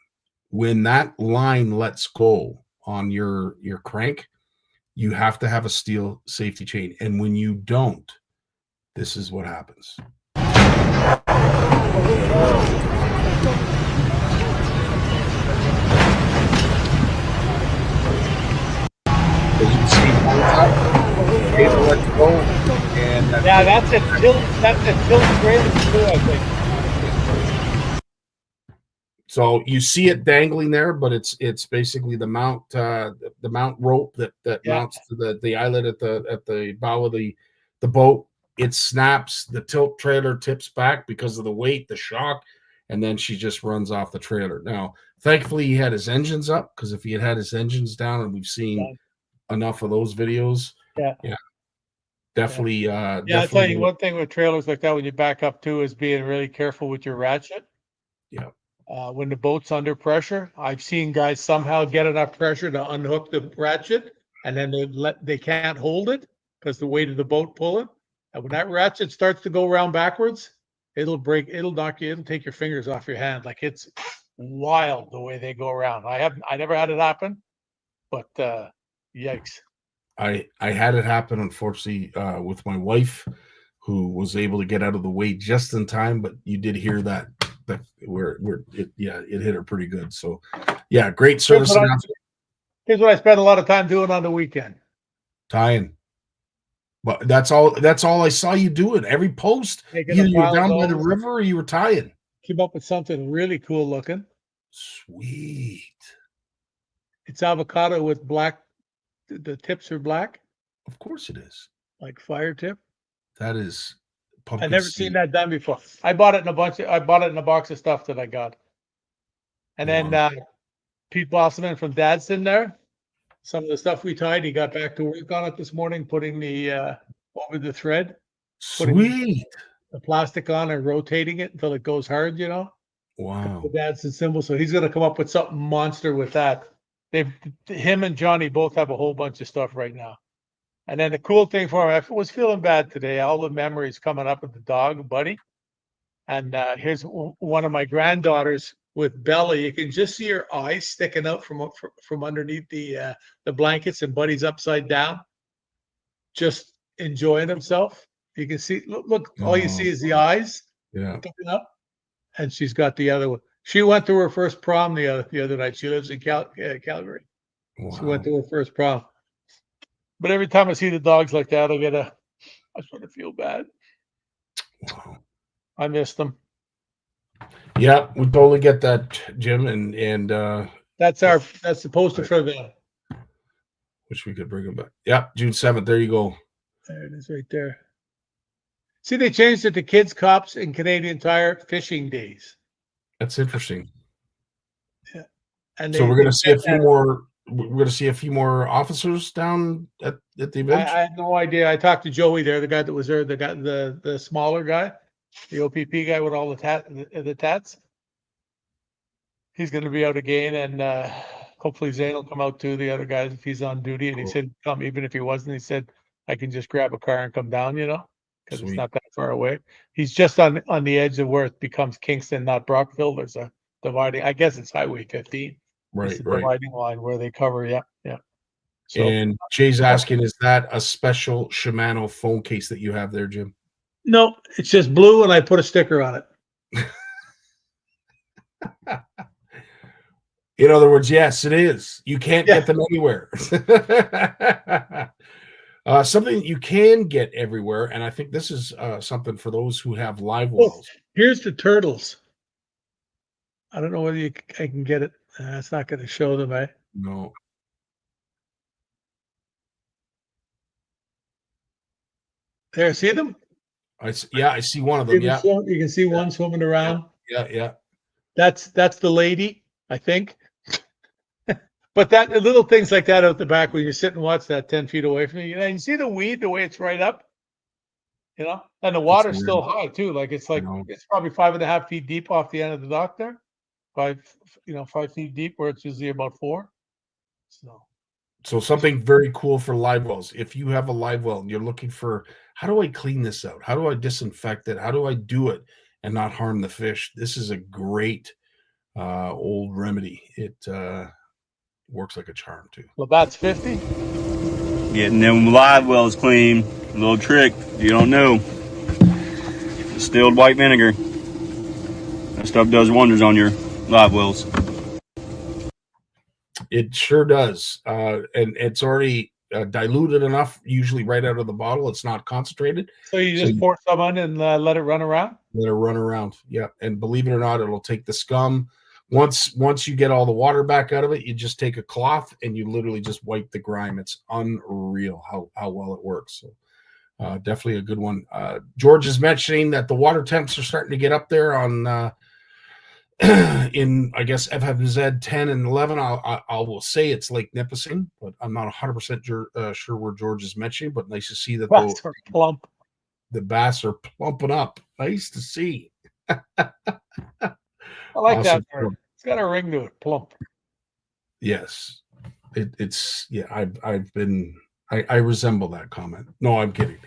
When that line lets go on your crank, you have to have a steel safety chain, and when you don't, this is what happens. As you can see, cable lets go, and that's a tilt trailer too, I think. So you see it dangling there, but it's basically the mount rope that mounts to the eyelet at the bow of the boat. It snaps, the tilt trailer tips back because of the weight, the shock, and then she just runs off the trailer. Now, thankfully, he had his engines up, because if he had his engines down, and we've seen enough of those videos, definitely. I'll tell you one thing with trailers like that, when you back up too, is being really careful with your ratchet. Yeah. When the boat's under pressure, I've seen guys somehow get enough pressure to unhook the ratchet, and then they can't hold it because the weight of the boat pull it. And when that ratchet starts to go around backwards, it'll knock you, it'll take your fingers off your hand. Like, it's wild the way they go around. I never had it happen, but yikes. I had it happen, unfortunately, with my wife, who was able to get out of the way just in time, but you did hear that it hit her pretty good. So yeah, great service announcement. Here's what I spent a lot of time doing on the weekend. Tying. But that's all I saw you doing. Every post, either you were down by the river or you were tying. Came up with something really cool looking. Sweet. It's avocado with black. The tips are black. Of course it is. Like fire tip. That is pumpkin I've never seen that done before. I bought it in a box of stuff that I got. And then Pete Blossoman from Dad's in there. Some of the stuff we tied, he got back to work on it this morning, putting the over the thread. Sweet. The plastic on and rotating it until it goes hard, Wow. The Dad's and symbol. So he's gonna come up with something monster with that. Him and Johnny both have a whole bunch of stuff right now. And then the cool thing for him, I was feeling bad today. All the memories coming up with the dog, Buddy. And here's one of my granddaughters with Bella. You can just see her eyes sticking out from underneath the blankets, and Buddy's upside down, just enjoying himself. You can see, look, all you see is the eyes. Yeah. Looking up. And she's got the other one. She went to her first prom the other night. She lives in Calgary. Wow. She went to her first prom. But every time I see the dogs like that, I sort of feel bad. Wow. I miss them. Yeah, we totally get that, Jim. And that's the poster for them. Wish we could bring them back. Yeah, June 7th. There you go. There it is right there. See, they changed it to Kids, Cops, and Canadian Tire Fishing Days. That's interesting. Yeah. And so we're going to see a few more we're going to see a few more officers down at the event. I had no idea. I talked to Joey there, the guy that was there, the smaller guy, the OPP guy with all the tats. He's going to be out again, and hopefully Zane will come out too. The other guys, if he's on duty, and Cool. he said come. Even if he wasn't, he said I can just grab a car and come down. Because it's Sweet. not that far away. He's just on the edge of where it becomes Kingston, not Brockville. There's a dividing. I guess it's Highway 15. Right, It's the right. dividing line where they cover. Yeah. So And Jay's asking, is that a special Shimano phone case that you have there, Jim? no, it's just blue, and I put a sticker on it. In other words, yes, it is. You can't get them anywhere. Something you can get everywhere, and I think this is something for those who have live wells. Here's the turtles. I don't know whether I can get it. It's not going to show them, eh? No. There, see them? I see one of them. Yeah. You can see one swimming around. Yeah. That's the lady, I think. But that little things like that out the back when you sit and watch that 10 feet away from you, and you see the weed, the way it's right up, and the water's still high too. Like it's probably 5.5 feet deep off the end of the dock there. 5 feet deep where it's usually about 4. So something very cool for live wells. If you have a live well and you're looking for, how do I clean this out? How do I disinfect it? How do I do it and not harm the fish? This is a great old remedy. It works like a charm too. Labatt's 50. Getting them live wells clean. A little trick you don't know. Distilled white vinegar. That stuff does wonders on your live wells. It sure does. And it's already diluted enough, usually right out of the bottle. It's not concentrated. So you just pour some on and let it run around? Let it run around. Yeah. And believe it or not, it'll take the scum. Once you get all the water back out of it, you just take a cloth and you literally just wipe the grime. It's unreal how well it works. So definitely a good one. George is mentioning that the water temps are starting to get up there on in, I guess, FFZ 10 and 11. I will say it's Lake Nipissing, but I'm not 100% sure where George is mentioning, but nice to see that the bass are plumping up. Nice to see. I like awesome. That word. It's got a ring to it, plump. Yes. It's I resemble that comment. No, I'm kidding.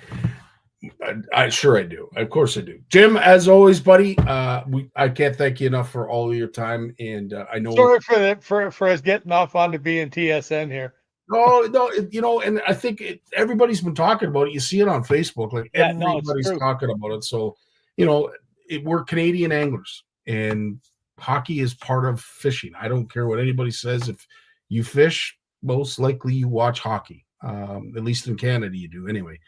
I do. Of course I do. Jim, as always, buddy, I can't thank you enough for all of your time. And I know. Sorry for us getting off onto being TSN here. No, and I think everybody's been talking about it. You see it on Facebook, like everybody's talking about it. So, we're Canadian anglers, and hockey is part of fishing. I don't care what anybody says. If you fish, most likely you watch hockey. At least in Canada, you do anyway.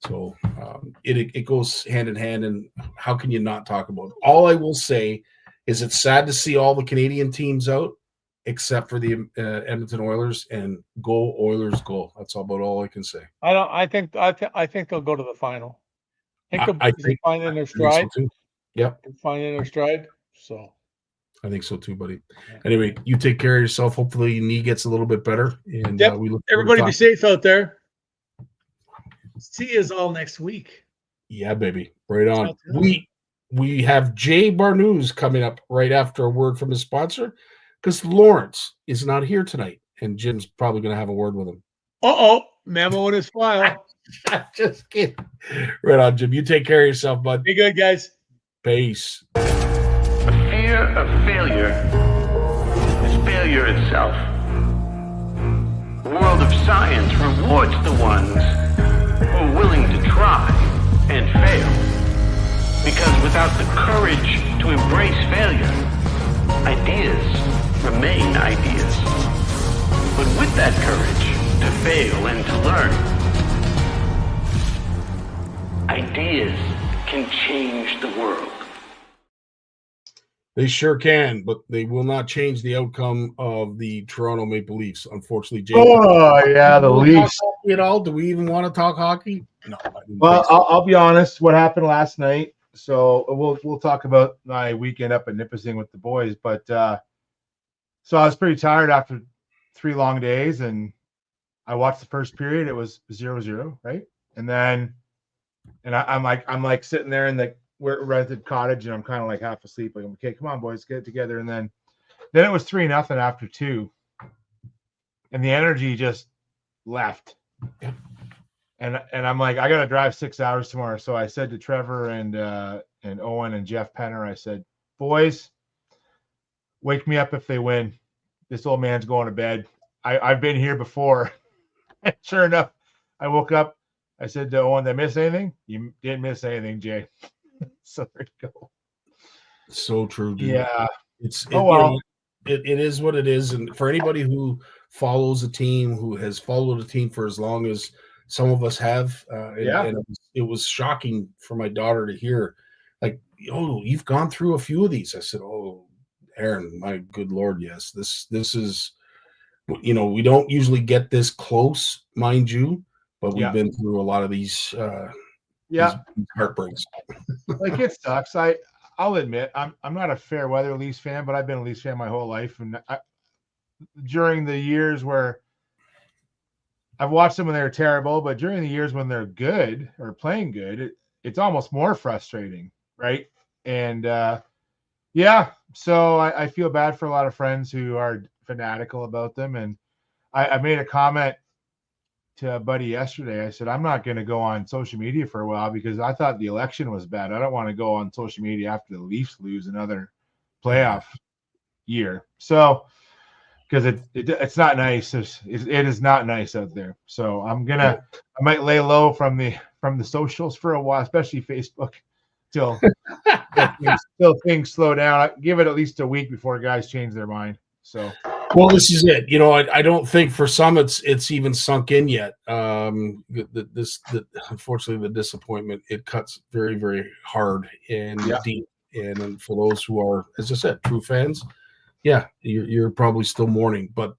So it goes hand in hand, and how can you not talk about it? All I will say is it's sad to see all the Canadian teams out, except for the Edmonton Oilers, and go Oilers, go. That's about all I can say. I think they'll go to the final. I think they'll find in their stride. So yep, find in their stride. So I think so too, buddy. Anyway, you take care of yourself. Hopefully, your knee gets a little bit better, and we look. Everybody be safe out there. See you all next week. Yeah, baby. Right on. We have Jay Barnucz coming up right after a word from his sponsor, because Lawrence is not here tonight, and Jim's probably going to have a word with him. Memo in his file. Just kidding. Right on, Jim. You take care of yourself, bud. Be good, guys. Peace. The fear of failure is failure itself. The world of science rewards the ones who are willing to try and fail. Because without the courage to embrace failure, ideas remain ideas. But with that courage to fail and to learn, ideas can change the world. They sure can, but they will not change the outcome of the Toronto Maple Leafs. Unfortunately, Jay. Oh yeah, the Leafs. At all? Do we even want to talk hockey? No. Well, I'll be honest. What happened last night? So we'll talk about my weekend up at Nipissing with the boys. But so I was pretty tired after 3 long days, and I watched the first period. It was 0-0, right? And then, I'm like sitting there in the rented cottage, and I'm kind of like half asleep. Like, okay, come on, boys, get it together. And then it was 3-0 after 2, and the energy just left. And I'm like, I got to drive 6 hours tomorrow. So I said to Trevor and Owen and Jeff Penner, I said, boys, wake me up if they win. This old man's going to bed. I've been here before. And sure enough, I woke up. I said to Owen, did I miss anything? You didn't miss anything, Jay. So there you go. So true, dude. Yeah. It is what it is. And for anybody who follows a team, who has followed a team for as long as some of us have, and it was shocking for my daughter to hear, like, oh, you've gone through a few of these. I said, oh, Aaron, my good Lord, yes. This is, we don't usually get this close, mind you, but we've been through a lot of these these heartbreaks. Like, it sucks. I'll admit, I'm not a fair weather Leafs fan, but I've been a Leafs fan my whole life. And during the years where I've watched them when they're terrible, but during the years when they're good or playing good, it's almost more frustrating, right? And so I feel bad for a lot of friends who are fanatical about them. And I made a comment to a buddy yesterday. I said, I'm not going to go on social media for a while because I thought the election was bad. I don't want to go on social media after the Leafs lose another playoff year. So, because it's not nice. It is not nice out there. So I might lay low from the socials for a while, especially Facebook, till things slow down. I give it at least a week before guys change their mind. So, well, this is it. I don't think for some it's even sunk in yet. Unfortunately, the disappointment, it cuts very, very hard and deep. And for those who are, as I said, true fans, you're probably still mourning. But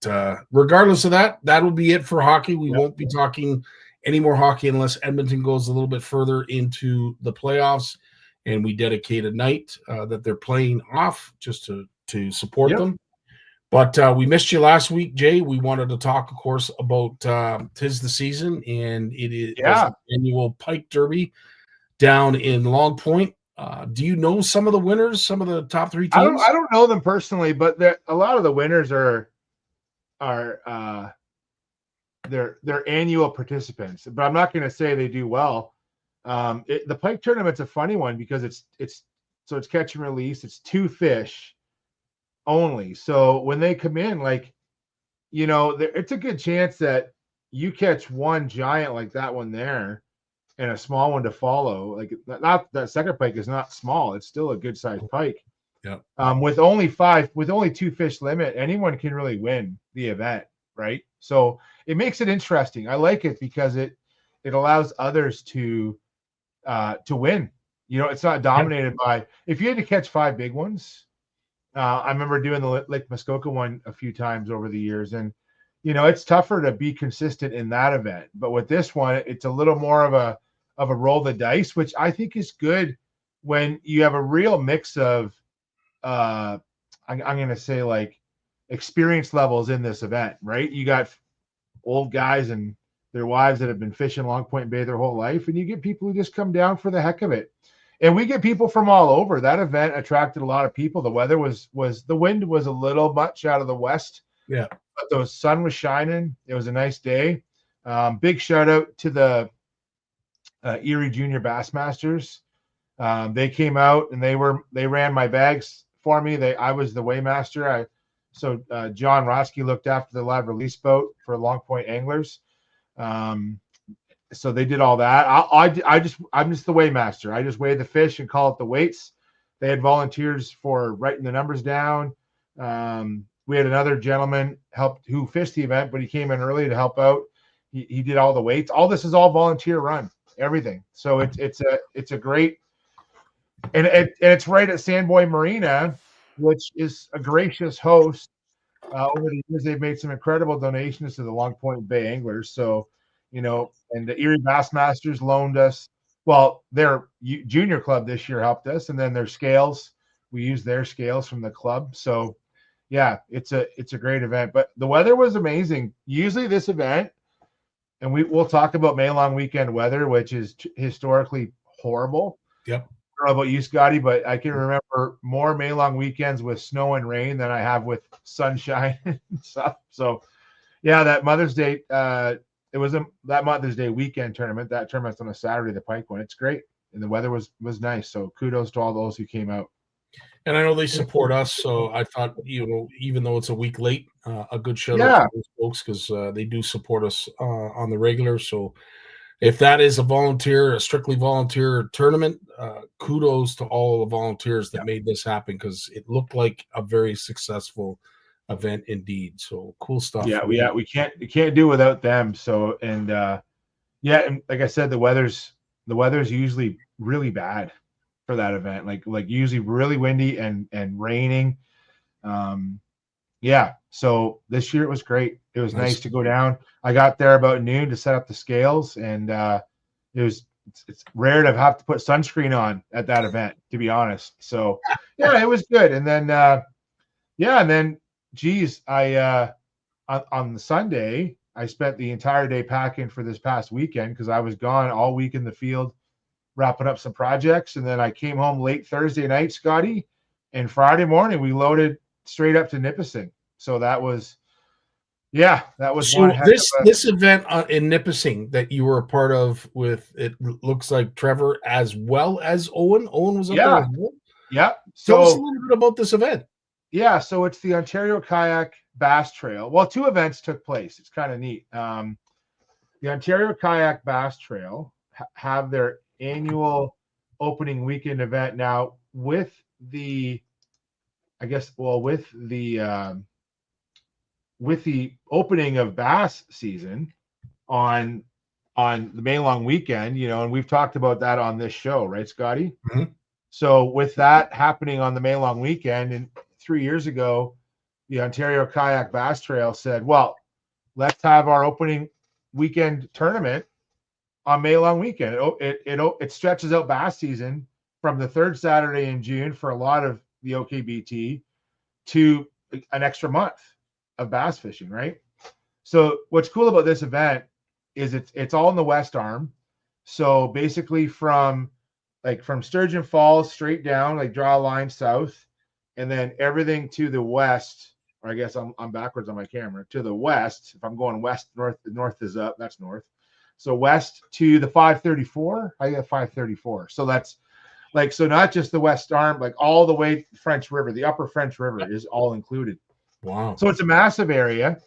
regardless of that, that'll be it for hockey. We won't be talking any more hockey unless Edmonton goes a little bit further into the playoffs, and we dedicate a night that they're playing off just to support them. But we missed you last week, Jay. We wanted to talk, of course, about 'tis the season, and it is the annual Pike Derby down in Long Point. Do you know some of the winners, some of the top 3 teams? I don't know them personally, but a lot of the winners are they're annual participants. But I'm not going to say they do well. The Pike tournament's a funny one because it's catch and release. It's 2 fish only. So when they come in, it's a good chance that you catch one giant like that one there and a small one to follow. Like, not that second pike is not small. It's still a good sized pike. Yeah. With only 2 fish limit, anyone can really win the event. Right. So it makes it interesting. I like it because it allows others to win. It's not dominated by, if you had to catch 5 big ones. I remember doing the Lake Muskoka one a few times over the years, and it's tougher to be consistent in that event. But with this one, it's a little more of a roll the dice, which I think is good when you have a real mix of I'm going to say, like, experience levels in this event, right? You got old guys and their wives that have been fishing Long Point Bay their whole life, and you get people who just come down for the heck of it. And we get people from all over. That event attracted a lot of people. The weather was the wind was a little much out of the west. Yeah. But the sun was shining. It was a nice day. Big shout out to the Erie Junior Bassmasters. They came out and they ran my bags for me. I was the weighmaster. So John Roski looked after the live release boat for Long Point anglers. So they did all that. I'm just the weighmaster. I just weigh the fish and call it the weights. They had volunteers for writing the numbers down. We had another gentleman who fished the event, but he came in early to help out. He did all the weights. All this is all volunteer run, everything. So it's a great, and it's right at Sandboy Marina, which is a gracious host. Over the years, they've made some incredible donations to the Long Point Bay anglers. So, and the Erie Bassmasters loaned us. Well, their junior club this year helped us, and then their scales, we used their scales from the club. So, yeah, it's a great event. But the weather was amazing. Usually this event, and we'll talk about May Long weekend weather, which is historically horrible. Yep. I don't know about you, Scotty, but I can remember more May Long weekends with snow and rain than I have with sunshine and stuff. So yeah, that Mother's Day, it was that Mother's Day weekend tournament. That tournament's on a Saturday, the Pike one. It's great. And the weather was nice. So kudos to all those who came out. And I know they support us, so I thought, even though it's a week late, a good shout Yeah. out to those folks, because they do support us on the regular. So if that is a strictly volunteer tournament, kudos to all the volunteers that made this happen, because it looked like a very successful event indeed. So cool stuff. Yeah, we can't do without them. So and like I said, the weather's usually really bad for that event, like usually really windy and raining. So this year it was great. It was nice to go down. I got there about noon to set up the scales, and it's rare to have to put sunscreen on at that event, to be honest. So yeah, it was good. And then geez, I on the Sunday I spent the entire day packing for this past weekend, because I was gone all week in the field wrapping up some projects. And then I came home late Thursday night, Scotty, and Friday morning we loaded straight up to Nipissing. So that was So one heck this event in Nipissing that you were a part of, with, it looks like Trevor as well as Owen. Owen was up there as well. Yeah. Tell us a little bit about this event. Yeah, so it's the Ontario Kayak Bass Trail. Well, two events took place. It's kind of neat. The Ontario Kayak Bass Trail have their annual opening weekend event now with the opening of bass season on the May Long weekend, and we've talked about that on this show, right, Scotty? Mm-hmm. So with that happening on the May Long weekend, and 3 years ago, the Ontario Kayak Bass Trail said, well, let's have our opening weekend tournament on May Long weekend. It stretches out bass season from the third Saturday in June for a lot of the OKBT to an extra month of bass fishing, right? So what's cool about this event is it's all in the West Arm. So basically from Sturgeon Falls straight down, like draw a line south, and then everything to the west, or I guess I'm backwards on my camera, to the west. If I'm going west, north is up, that's north. So west to the 534, I got 534. So that's so not just the West Arm, like all the way to French River, the upper French River is all included. Wow. So it's a massive area.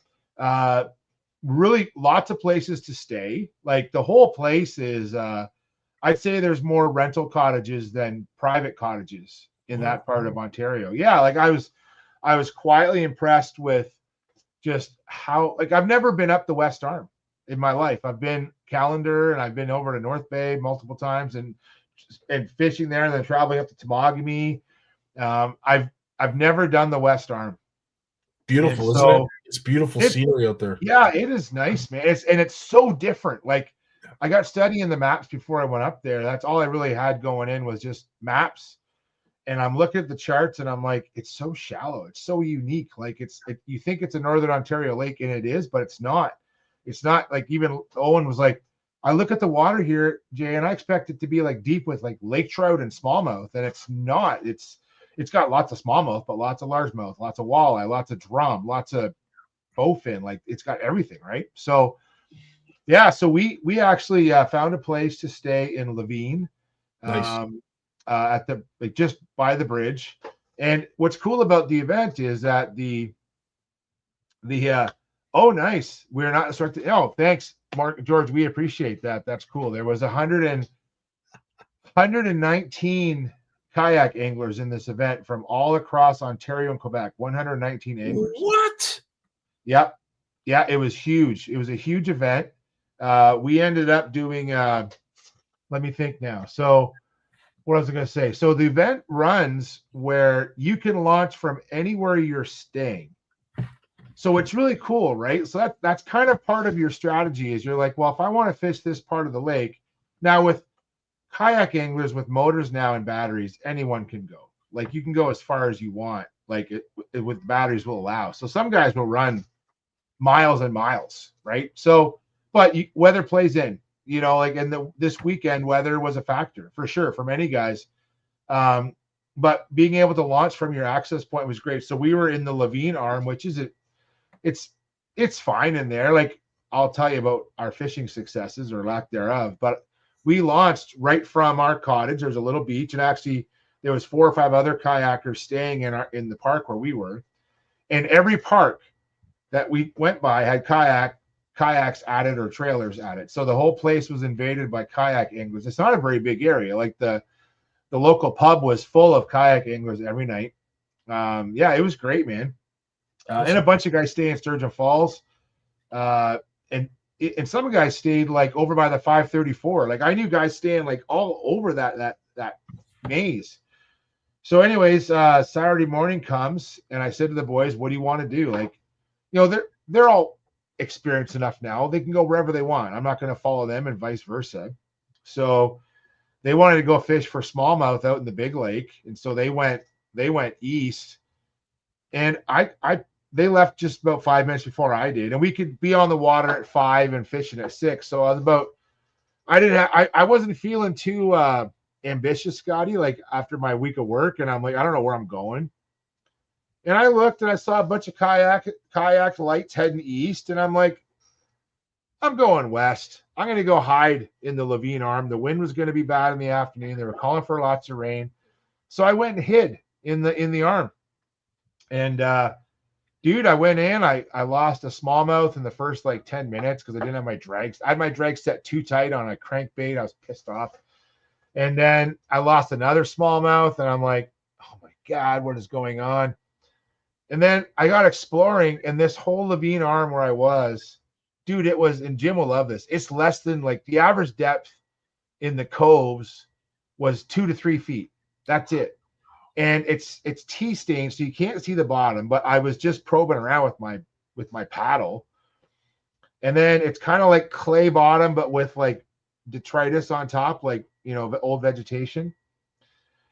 Really lots of places to stay. Like the whole place is, I'd say there's more rental cottages than private cottages in that part of Ontario. Yeah, like I was quietly impressed with just how, I've never been up the West Arm in my life. I've been Callander, and I've been over to North Bay multiple times and fishing there, and then traveling up to Temagami. I've never done the West Arm. Beautiful, isn't it? It's beautiful scenery out there. Yeah, it is nice, man. It's so different. Like I got studying the maps before I went up there. That's all I really had going in was just maps. And I'm looking at the charts, and I'm like, it's so shallow. It's so unique. Like you think it's a Northern Ontario lake, and it is, but it's not. It's not. Like even Owen was like, I look at the water here, Jay, and I expect it to be like deep with like lake trout and smallmouth, and it's not. It's got lots of smallmouth, but lots of largemouth, lots of walleye, lots of drum, lots of bowfin. Like it's got everything, right? So yeah, so we actually found a place to stay in Levine. Nice. At the just by the bridge. And what's cool about the event is that the oh nice, we're not starting. Oh, thanks, Mark George. We appreciate that. That's cool. There was 119 kayak anglers in this event from all across Ontario and Quebec. 119 anglers. What? Yep. Yeah, it was huge. It was a huge event. We ended up doing let me think now. So what was I going to say? So the event runs where you can launch from anywhere you're staying. So it's really cool, right? So that's kind of part of your strategy is you're like, well, if I want to fish this part of the lake, now with kayak anglers with motors now and batteries, anyone can go. Like you can go as far as you want like with batteries will allow. So some guys will run miles and miles, right? So, but weather plays in, you know, like this weekend, weather was a factor for sure for many guys. But being able to launch from your access point was great. So we were in the Levine arm, which is it's fine in there. Like I'll tell you about our fishing successes or lack thereof, but we launched right from our cottage. There's a little beach, and actually there was 4 or 5 other kayakers staying in the park where we were. And every park that we went by had kayaks added or trailers added. So the whole place was invaded by kayak anglers. It's not a very big area. Like the local pub was full of kayak anglers every night. Yeah, it was great, man. And a bunch of guys stay in Sturgeon Falls. And some guys stayed like over by the 534. Like I knew guys staying like all over that maze. So anyways, Saturday morning comes and I said to the boys, what do you want to do? Like, you know, they're all experienced enough now. They can go wherever they want. I'm not going to follow them and vice versa. So they wanted to go fish for smallmouth out in the big lake. And so they went east, and they left just about 5 minutes before I did. And we could be on the water at 5 and fishing at 6. So I wasn't feeling too ambitious, Scottie, like after my week of work. And I'm like, I don't know where I'm going. And I looked and I saw a bunch of kayak lights heading east. And I'm like, I'm going west. I'm going to go hide in the Levine arm. The wind was going to be bad in the afternoon. They were calling for lots of rain. So I went and hid in the arm. And dude, I went in. I lost a smallmouth in the first like 10 minutes because I didn't have my drags. I had my drag set too tight on a crankbait. I was pissed off. And then I lost another smallmouth, and I'm like, oh my God, what is going on? And then I got exploring, and this whole Levine arm where I was, dude, it was, and Jim will love this, it's less than like the average depth in the coves was 2 to 3 feet. That's it. And it's tea stained, so you can't see the bottom, but I was just probing around with my paddle. And then it's kind of like clay bottom, but with like detritus on top, like, you know, old vegetation.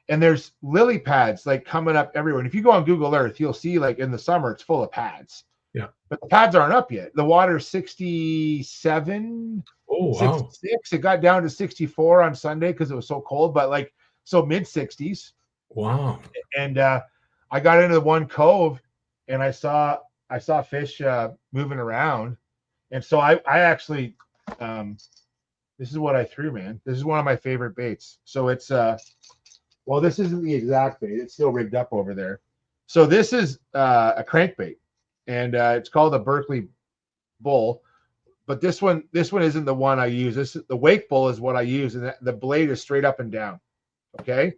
And there's lily pads like coming up everywhere. And if you go on Google Earth, you'll see like in the summer, it's full of pads. Yeah. But the pads aren't up yet. The water's 67, Oh, 66. wow. It got down to 64 on Sunday because it was so cold, but like, so mid 60s. Wow. And I got into the one cove and I saw fish moving around. And so I actually, this is what I threw, man. This is one of my favorite baits. So it's, well, this isn't the exact bait. It's still rigged up over there. So this is a crankbait, and it's called a Berkeley Bull. But this one isn't the one I use. The Wake Bull is what I use, and the blade is straight up and down. Okay,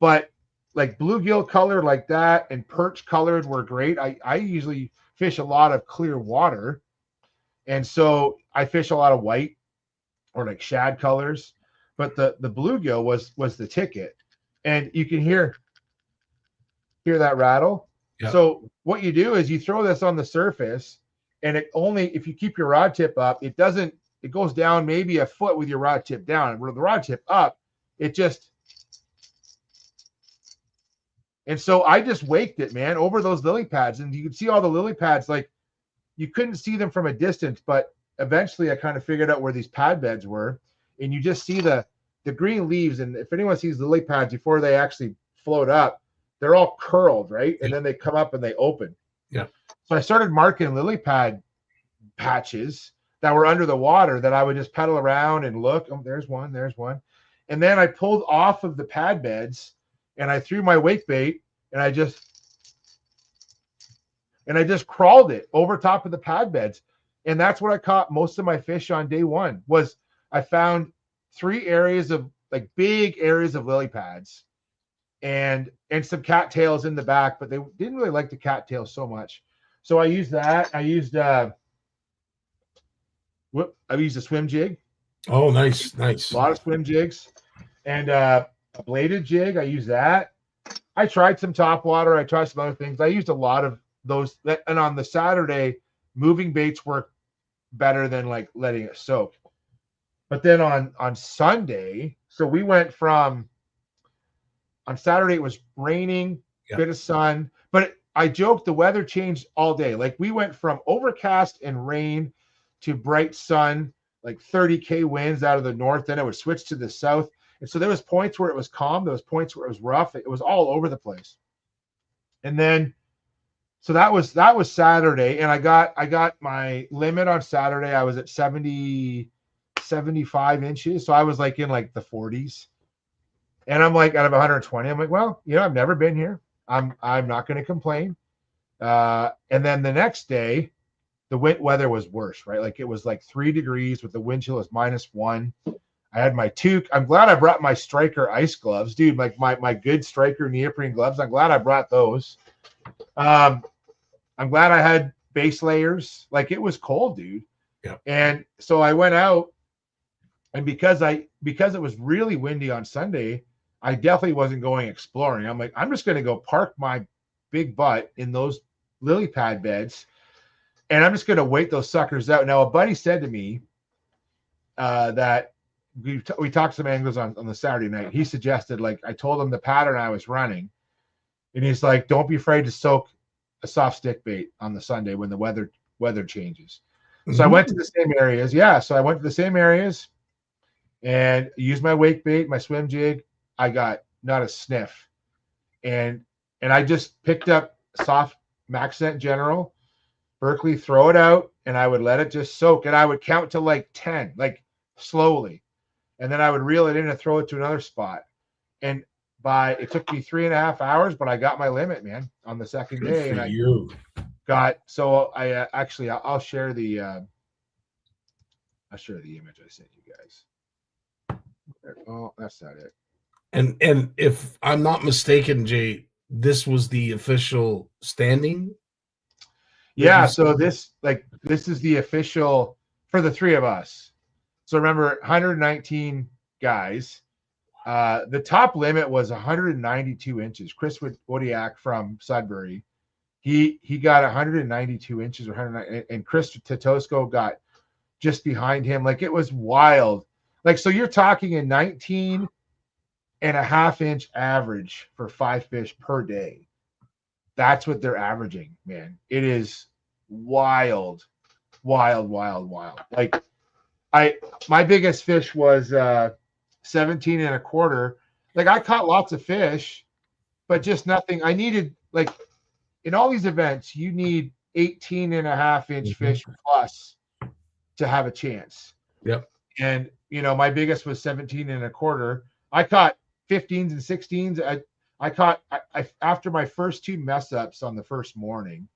but like bluegill color like that and perch colored were great. I usually fish a lot of clear water, and so I fish a lot of white or like shad colors. But the bluegill was the ticket, and you can hear that rattle. Yeah. So what you do is you throw this on the surface, and it only, if you keep your rod tip up, it goes down maybe a foot with your rod tip down. With the rod tip up, it just, and so I just waked it, man, over those lily pads. And you could see all the lily pads, like you couldn't see them from a distance, but eventually I kind of figured out where these pad beds were. And you just see the green leaves. And if anyone sees lily pads before they actually float up, they're all curled, right? And then they come up and they open. Yeah. So I started marking lily pad patches that were under the water that I would just pedal around and look. Oh, there's one. And then I pulled off of the pad beds and I threw my wake bait and I just crawled it over top of the pad beds. And that's what I caught most of my fish on day one. Was I found 3 areas of like big areas of lily pads and some cattails in the back, but they didn't really like the cattails so much. So I used that. I used a swim jig. Oh, nice. A lot of swim jigs and a bladed jig. I used that. I tried some top water. I tried some other things. I used a lot of those. And on the Saturday, moving baits work better than like letting it soak. But then on Sunday, so we went from, on Saturday it was raining. bit of sun. But I joked the weather changed all day. Like we went from overcast and rain to bright sun, like 30K winds out of the north. Then it would switch to the south. And so there was points where it was calm. There was points where it was rough. It was all over the place. And then, so that was Saturday. And I got my limit on Saturday. I was at 75 inches. So I was like in like the 40s. And I'm like, out of 120, I'm like, well, I've never been here. I'm not going to complain. And then the next day, the weather was worse, right? Like it was like 3 degrees with the wind chill is -1. I had my toque. I'm glad I brought my striker ice gloves, dude. Like my good striker neoprene gloves. I'm glad I brought those. I'm glad I had base layers. Like it was cold, dude. Yeah. And so I went out, and because it was really windy on Sunday, I definitely wasn't going exploring. I'm like, I'm just going to go park my big butt in those lily pad beds, and I'm just going to wait those suckers out. Now, a buddy said to me that we talked to some anglers on the Saturday night. He suggested, like, I told him the pattern I was running, and he's like, don't be afraid to soak a soft stick bait on the Sunday when the weather changes. Mm-hmm. So I went to the same areas. Yeah, so I went to the same areas and used my wake bait, my swim jig. I got not a sniff. And I just picked up soft Max Scent General, Berkeley, throw it out, and I would let it just soak. And I would count to like 10, like slowly. And then I would reel it in and throw it to another spot. And it took me 3.5 hours, but I got my limit, man, on the second day. And I'll share the image I sent you guys. Oh, that's not it. And if I'm not mistaken, Jay, this was the official standing. Yeah. So this is the official for the three of us. So remember, 119 guys. The top limit was 192 inches. Chris Wodiak from Sudbury, he got 192 inches or 109, and Chris Totosco got just behind him. Like it was wild. Like, so you're talking a 19.5 inch average for 5 fish per day. That's what they're averaging, man. It is wild, wild, wild, wild. Like my biggest fish was 17.25. Like I caught lots of fish, but just nothing. I needed, like, in all these events, you need 18.5 inch fish plus to have a chance. Yep. And my biggest was 17.25. I caught 15s and 16s. I after my first 2 mess ups on the first morning,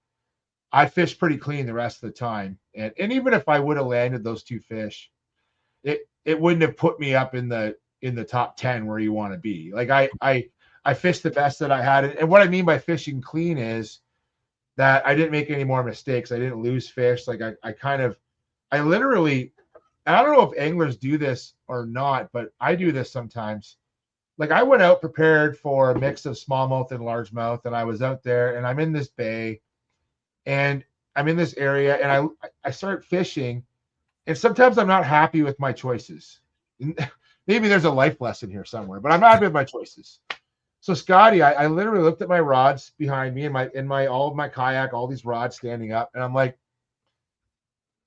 I fished pretty clean the rest of the time. And even if I would have landed those 2 fish, it wouldn't have put me up in the top 10 where you want to be. Like I fished the best that I had. And what I mean by fishing clean is that I didn't make any more mistakes. I didn't lose fish. Like I literally, I don't know if anglers do this or not, but I do this sometimes. Like I went out prepared for a mix of smallmouth and largemouth, and I was out there and I'm in this bay and I'm in this area and I start fishing, and sometimes I'm not happy with my choices. Maybe there's a life lesson here somewhere, but I'm not happy with my choices. So Scottie, I literally looked at my rods behind me and all of my kayak, all these rods standing up, and I'm like,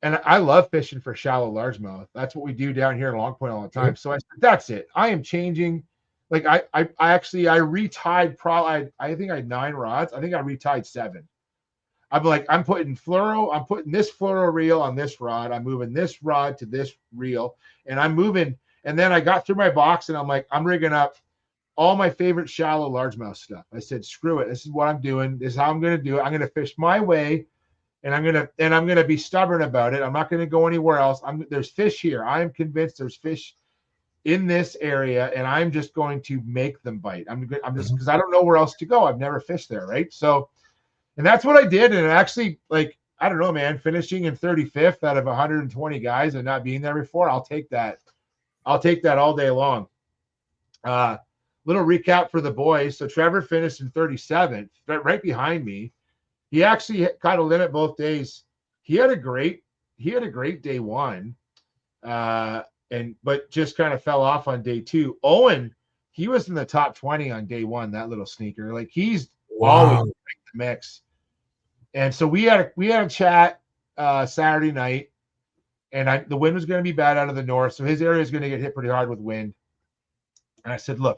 and I love fishing for shallow largemouth. That's what we do down here in Long Point all the time. So I said, that's it. I am changing. Like I retied probably, I think I had 9 rods. I think I retied 7. I'm like, I'm putting this fluoro reel on this rod. I'm moving this rod to this reel, and I'm moving. And then I got through my box and I'm like, I'm rigging up all my favorite shallow largemouth stuff. I said, screw it. This is what I'm doing. This is how I'm going to do it. I'm going to fish my way, and I'm going to be stubborn about it. I'm not going to go anywhere else. There's fish here. I am convinced there's fish in this area, and I'm just going to make them bite. I'm just, because I don't know where else to go. I've never fished there. Right. So, and that's what I did. And actually, like, I don't know, man, finishing in 35th out of 120 guys and not being there before, I'll take that. I'll take that all day long. Little recap for the boys. So Trevor finished in 37th, right behind me. He actually caught a limit both days. He had a great day 1, but just kind of fell off on day 2. Owen, he was in the top 20 on day 1. That little sneaker, like he's always Wow. the mix. And so we had a chat Saturday night, and the wind was going to be bad out of the north, so his area is going to get hit pretty hard with wind. And I said, look,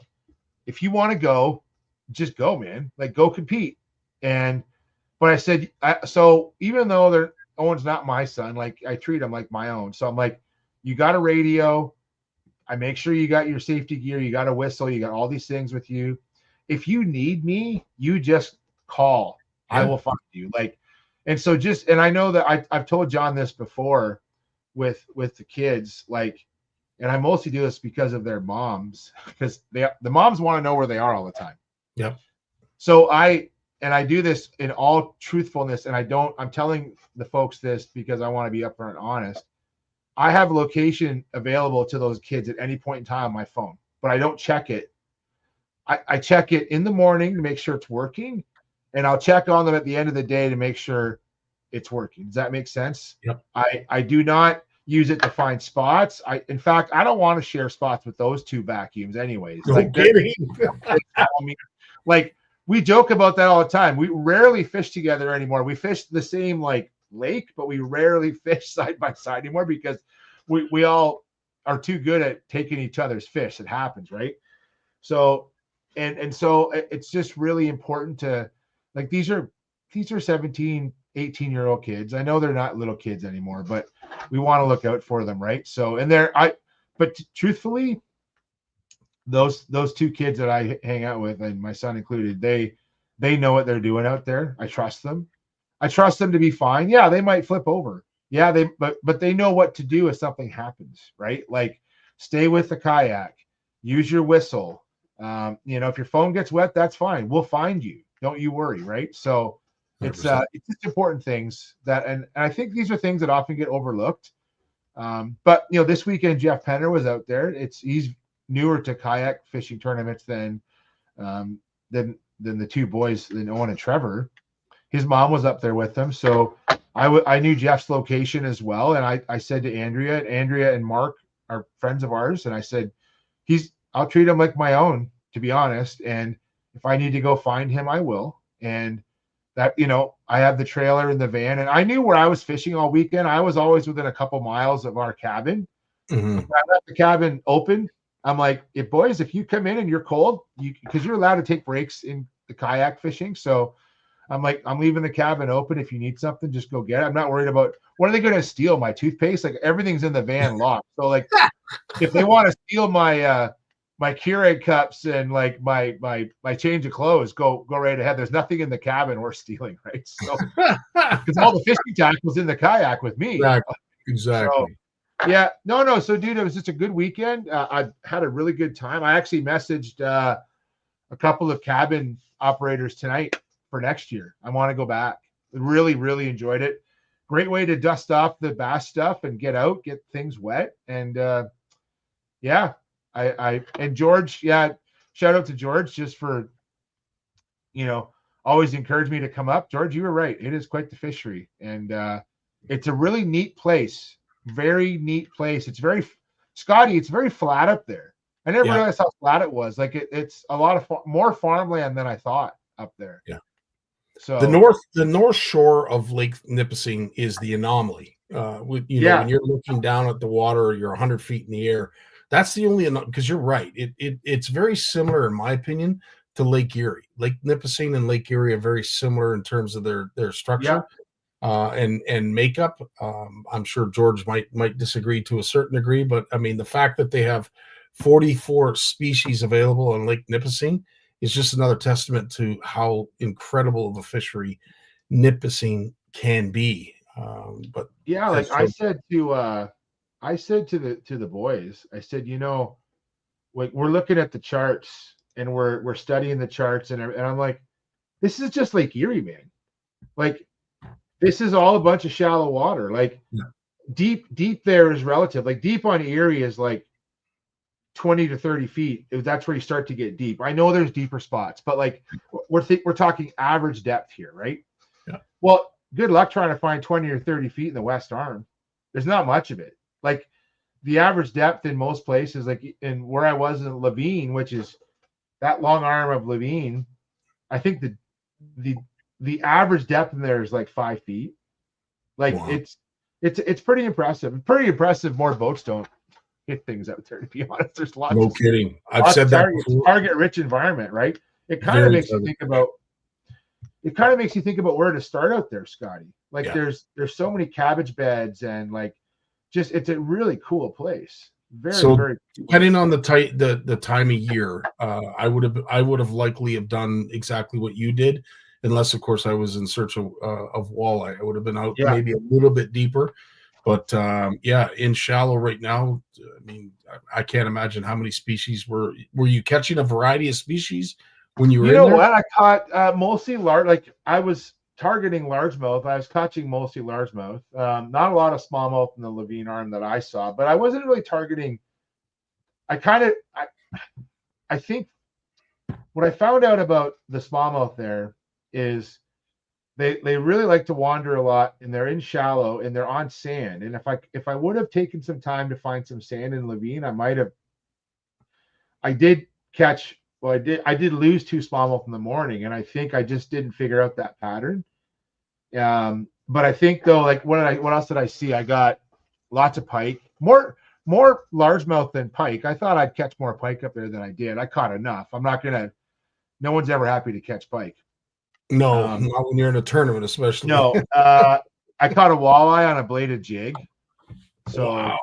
if you want to go, just go, man. Like, go compete. But I said, so even though Owen's not my son, like, I treat him like my own. So I'm like, you got a radio. I make sure you got your safety gear. You got a whistle. You got all these things with you. If you need me, you just call. Yeah. I will find you. Like, and so and I know that I've told John this before with the kids, like, and I mostly do this because of their moms, because the moms want to know where they are all the time. Yep. So I do this in all truthfulness, and I'm telling the folks this because I want to be upfront and honest. I have location available to those kids at any point in time on my phone, but I don't check it. I check it in the morning to make sure it's working, and I'll check on them at the end of the day to make sure it's working. Does that make sense? Yep. I do not use it to find spots. In fact, I don't want to share spots with those two vacuums anyways. No Like, kidding. like, we joke about that all the time. We rarely fish together anymore. We fish the same like lake, but we rarely fish side by side anymore because we all are too good at taking each other's fish. It happens, right? So and so it's just really important to, like, these are 17, 18-year-old kids. I know they're not little kids anymore, but we want to look out for them, right? So but truthfully, those two kids that I hang out with, and my son included, they know what they're doing out there. I trust them. I trust them to be fine. Yeah, they might flip over. Yeah, but they know what to do if something happens, right? Like, stay with the kayak, use your whistle. If your phone gets wet, that's fine. We'll find you. Don't you worry, right? So it's just important things and I think these are things that often get overlooked. But this weekend Jeff Penner was out there. He's newer to kayak fishing tournaments than the two boys, than Owen and Trevor. His mom was up there with them, so I knew Jeff's location as well. And I said to Andrea and Mark are friends of ours, and I said, I'll treat him like my own, to be honest. And if I need to go find him, I will. And that, I have the trailer in the van, and I knew where I was fishing all weekend. I was always within a couple miles of our cabin. Mm-hmm. I left the cabin open. I'm like, if you come in and you're cold, because you're allowed to take breaks in the kayak fishing. So I'm like, I'm leaving the cabin open. If you need something, just go get it. I'm not worried about, what are they going to steal? My toothpaste? Like, everything's in the van locked. So, like, if they want to steal my Keurig cups and like my change of clothes, go right ahead. There's nothing in the cabin worth stealing, right? So, because all the fishing tackle's in the kayak with me. Exactly. So, yeah, no. So, dude, it was just a good weekend. I had a really good time. I actually messaged a couple of cabin operators tonight for next year. I want to go back. Really, really enjoyed it. Great way to dust off the bass stuff and get things wet. And yeah, and George, yeah, shout out to George just for, always encouraged me to come up. George, you were right. It is quite the fishery. And it's a really neat place. Very neat place. It's very, Scottie, it's very flat up there. I never realized how flat it was. Like, it's a lot of more farmland than I thought up there. Yeah. So the north shore of Lake Nipissing is the anomaly. When you're looking down at the water, you're 100 feet in the air. That's the only, because you're right. It's very similar, in my opinion, to Lake Erie. Lake Nipissing and Lake Erie are very similar in terms of their structure and makeup. I'm sure George might disagree to a certain degree, but I mean, the fact that they have 44 species available on Lake Nipissing is just another testament to how incredible of a fishery Nipissing can be. But yeah, like I said to the boys, I said, like, we're looking at the charts and we're studying the charts and I'm like, this is just Lake Erie, man. Like, this is all a bunch of shallow water. Like, deep there is relative. Like, deep on Erie is like 20 to 30 feet. That's where you start to get deep. I know there's deeper spots, but like, we're talking average depth here, right? Yeah. Well, good luck trying to find 20 or 30 feet in the West Arm. There's not much of it. Like, the average depth in most places, like in where I was in Levine, which is that long arm of Levine, I think the average depth in there is like 5 feet. Like Wow. it's pretty impressive. Pretty impressive. More boats don't hit things out there, to be honest. There's lots No of kidding. I've lots said of that target, before. target rich environment, right? It kind of Very makes you target- think about it kind of makes you think about where to start out there, Scotty. Like Yeah. there's so many cabbage beds and like just it's a really cool place. Very, So, very cool depending place. on the time of year, I would have likely have done exactly what you did, unless of course I was in search of walleye. I would have been out Yeah. maybe a little bit deeper, but yeah, in shallow right now. I mean, I can't imagine how many species were you catching a variety of species when you were You in know there? what? I caught mostly large. Like I was targeting largemouth. I was catching mostly largemouth. Not a lot of smallmouth in the Levine arm that I saw, but I wasn't really targeting. I think what I found out about the smallmouth there is they really like to wander a lot, and they're in shallow and they're on sand. And if I would have taken some time to find some sand in Levine, I might have. I did catch. Well, I did lose 2 smallmouth in the morning, and I think I just didn't figure out that pattern. But I think though, like what else did I see? I got lots of pike, more largemouth than pike. I thought I'd catch more pike up there than I did. I caught enough. No one's ever happy to catch pike. No, Um, not when you're in a tournament, especially. No, I caught a walleye on a bladed jig. So Wow.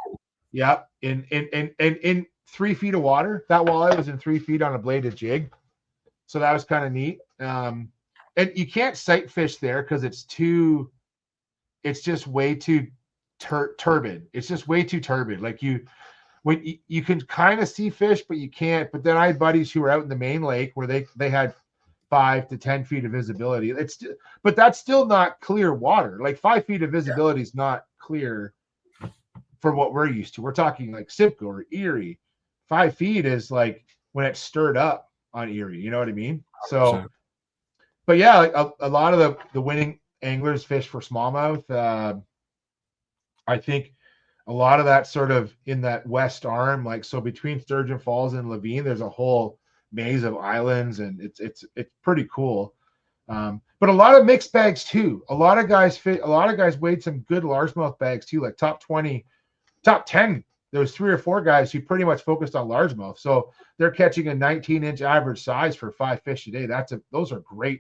yeah, in 3 feet of water. That walleye was in 3 feet on a bladed jig. So that was kind of neat. And you can't sight fish there because it's just way too turbid. It's just way too turbid. Like you can kind of see fish, but you can't. But then I had buddies who were out in the main lake where they had 5 to 10 feet of visibility. But that's still not clear water. Like 5 feet of visibility is not clear for what we're used to. We're talking like Simcoe or Erie. 5 feet is like when it's stirred up on Erie. You know what I mean? So, 100%. but yeah, like a lot of the winning anglers fish for smallmouth. I think a lot of that sort of in that west arm, like so between Sturgeon Falls and Levine, there's a whole maze of islands, and it's pretty cool. But a lot of mixed bags too. A lot of guys weighed some good largemouth bags too, like top 20, top 10. There was 3 or 4 guys who pretty much focused on largemouth. So they're catching a 19-inch average size for 5 fish a day. Those are great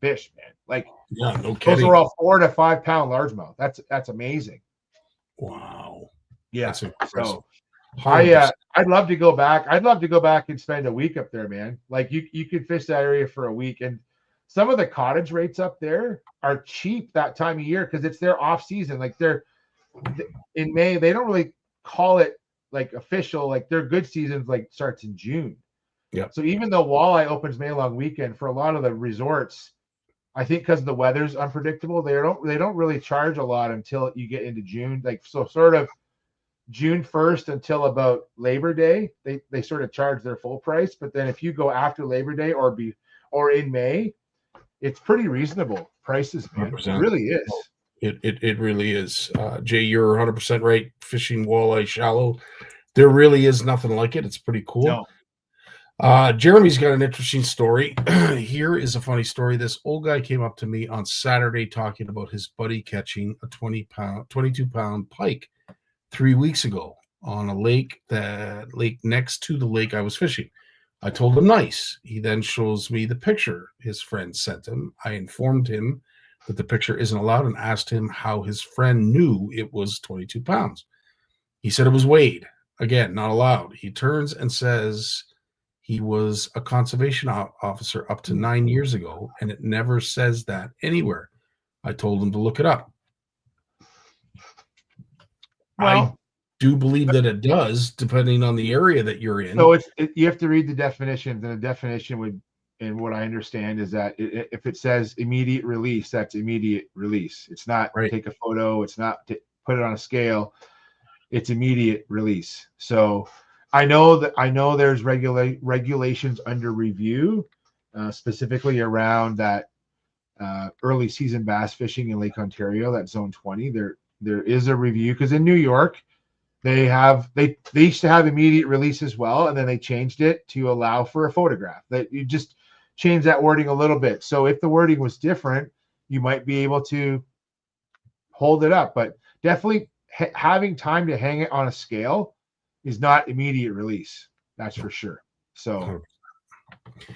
fish, man. Like Yeah, no those kidding. are all 4 to 5 pound largemouth. That's amazing. Wow. Yeah. That's impressive. So 100%. I'd love to go back. I'd love to go back and spend a week up there, man. Like you could fish that area for a week, and some of the cottage rates up there are cheap that time of year because it's their off season. Like they're in May. They don't really call it like official. Like their good seasons like starts in June. Yeah. So even though walleye opens May long weekend for a lot of the resorts, I think because the weather's unpredictable, they don't really charge a lot until you get into June. Like so, sort of June 1st until about Labor Day, they sort of charge their full price. But then if you go after Labor Day or in May, it's pretty reasonable prices, man. 100%. It really is. It really is. Jay, you're 100% right. Fishing walleye shallow, there really is nothing like it. It's pretty cool. No. Jeremy's got an interesting story. Here is a funny story. This old guy came up to me on Saturday talking about his buddy catching a 22-pound pike 3 weeks ago on a lake next to the lake I was fishing. I told him nice. He then shows me the picture his friend sent him. I informed him that the picture isn't allowed and asked him how his friend knew it was 22 pounds. He said it was weighed. Again, not allowed. He turns and says he was a conservation officer up to 9 years ago, and it never says that anywhere. I told him to look it up. I do believe that it does, depending on the area that you're in. So you have to read the definitions, and the definition would, and what I understand is that if it says immediate release, that's immediate release. It's not take a photo. It's not put it on a scale. It's immediate release. So I know there's regulations under review, specifically around that early season bass fishing in Lake Ontario, that zone 20. There is a review because in New York, they used to have immediate release as well, and then they changed it to allow for a photograph. That you just change that wording a little bit. So if the wording was different, you might be able to hold it up. But definitely having time to hang it on a scale is not immediate release. That's for sure. So,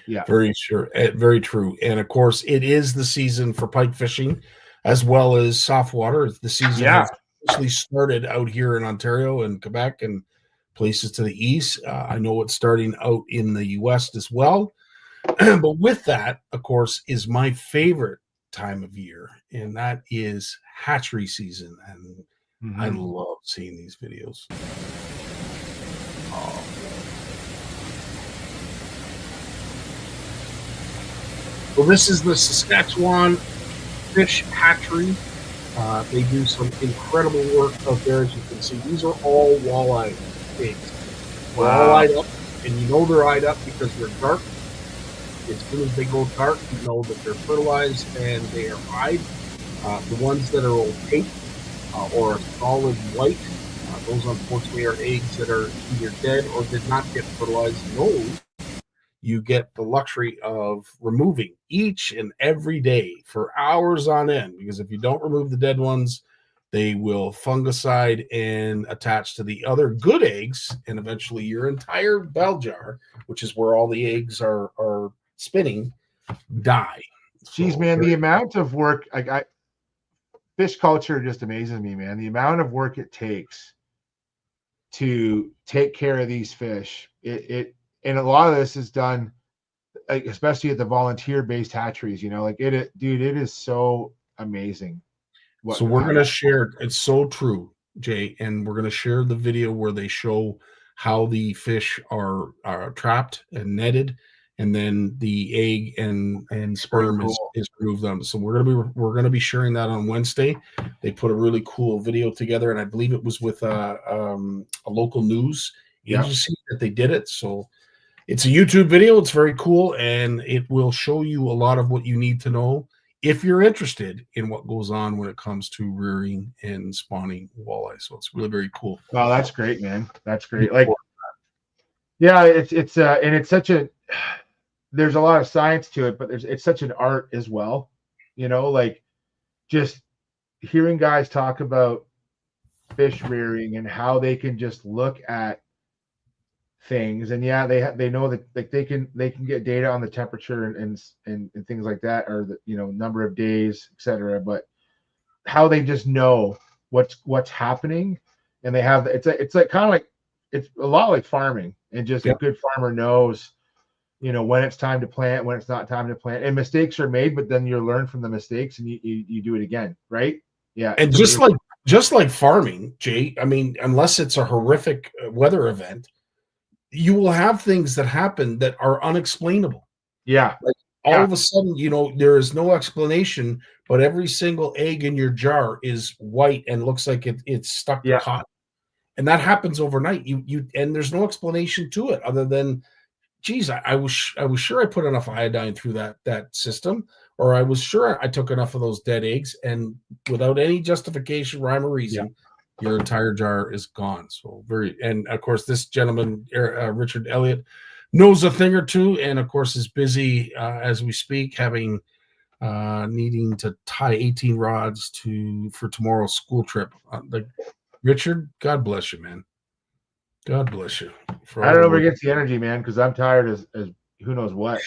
yeah. Very sure. Very true. And of course, it is the season for pike fishing as well as soft water. The season has actually started out here in Ontario and Quebec and places to the east. I know it's starting out in the West as well. But with that, of course, is my favorite time of year, and that is hatchery season. And I love seeing these videos. Well, this is the Saskatchewan Fish Hatchery. They do some incredible work out there, as you can see. These are all walleye eggs. They're all eyed up, and you know they're eyed up because they're dark. As soon as they go dark, you know that they're fertilized and they are eyed. The ones that are opaque or a solid white, those unfortunately are eggs that are either dead or did not get fertilized. Those you get the luxury of removing each and every day for hours on end, because if you don't remove the dead ones, they will fungicide and attach to the other good eggs, and eventually your entire bell jar, which is where all the eggs are spinning, die. Jeez, man, the amount of work, fish culture just amazes me, man. The amount of work it takes to take care of these fish, and a lot of this is done, like, especially at the volunteer-based hatcheries. You know, like it is so amazing. So we're going to share. It's so true, Jay, and we're going to share the video where they show how the fish are trapped and netted, and then the egg and sperm is removed them. So we're gonna be sharing that on Wednesday. They put a really cool video together, and I believe it was with a local news agency that they did it. So it's a YouTube video. It's very cool, and it will show you a lot of what you need to know if you're interested in what goes on when it comes to rearing and spawning walleye. So it's really very cool. Wow, that's great, man. That's great. Like, yeah, it's and it's such a, there's a lot of science to it, but it's such an art as well. You know, like just hearing guys talk about fish rearing and how they can just look at things, and they know that, like, they can get data on the temperature and things like that, or the, you know, number of days, etc. But how they just know what's happening, and they have, it's like kind of like, it's a lot like farming, and just a good farmer knows, you know, when it's time to plant, when it's not time to plant, and mistakes are made, but then you learn from the mistakes and you do it again, right? Yeah. And just like farming, Jay, I mean, unless it's a horrific weather event, you will have things that happen that are unexplainable. Yeah. Like all of a sudden, you know, there is no explanation, but every single egg in your jar is white and looks like it's stuck to cotton. And that happens overnight. And there's no explanation to it other than, geez, I was sure I put enough iodine through that system, or I was sure I took enough of those dead eggs, and without any justification, rhyme or reason, your entire jar is gone. So and of course, this gentleman, Richard Elliott, knows a thing or two, and of course is busy as we speak, having needing to tie 18 rods for tomorrow's school trip. Richard, God bless you, man. God bless you. I don't know where he gets the energy, man, because I'm tired as who knows what.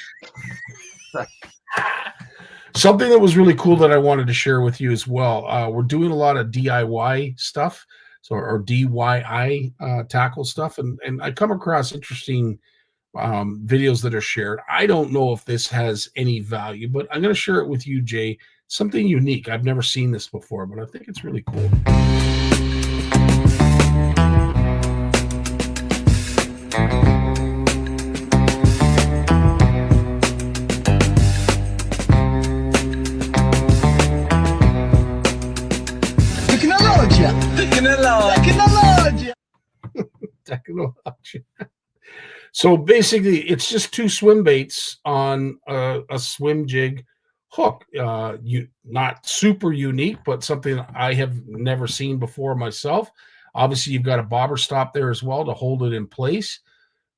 Something that was really cool that I wanted to share with you as well. We're doing a lot of DIY stuff, or DIY tackle stuff, and I come across interesting videos that are shared. I don't know if this has any value, but I'm going to share it with you, Jay. Something unique. I've never seen this before, but I think it's really cool. Technology. So basically, it's just two swim baits on a swim jig hook. Not super unique, but something I have never seen before myself. Obviously, you've got a bobber stop there as well to hold it in place.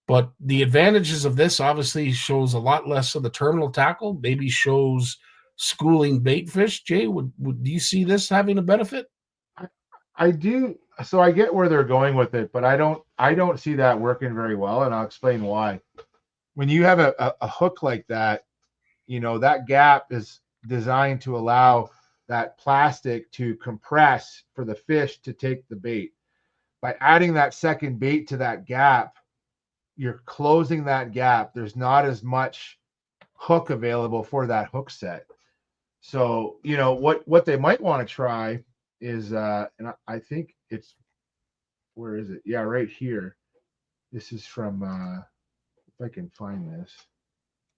But the advantages of this obviously shows a lot less of the terminal tackle, maybe shows schooling bait fish. Jay, would do you see this having a benefit? I do. So I get where they're going with it, but I don't see that working very well, and I'll explain why. When you have a hook like that, that gap is designed to allow that plastic to compress for the fish to take the bait. By adding that second bait to that gap, you're closing that gap. There's not as much hook available for that hook set. So, what they might want to try is, and I think it's, where is it? Yeah, right here. This is from, if I can find this.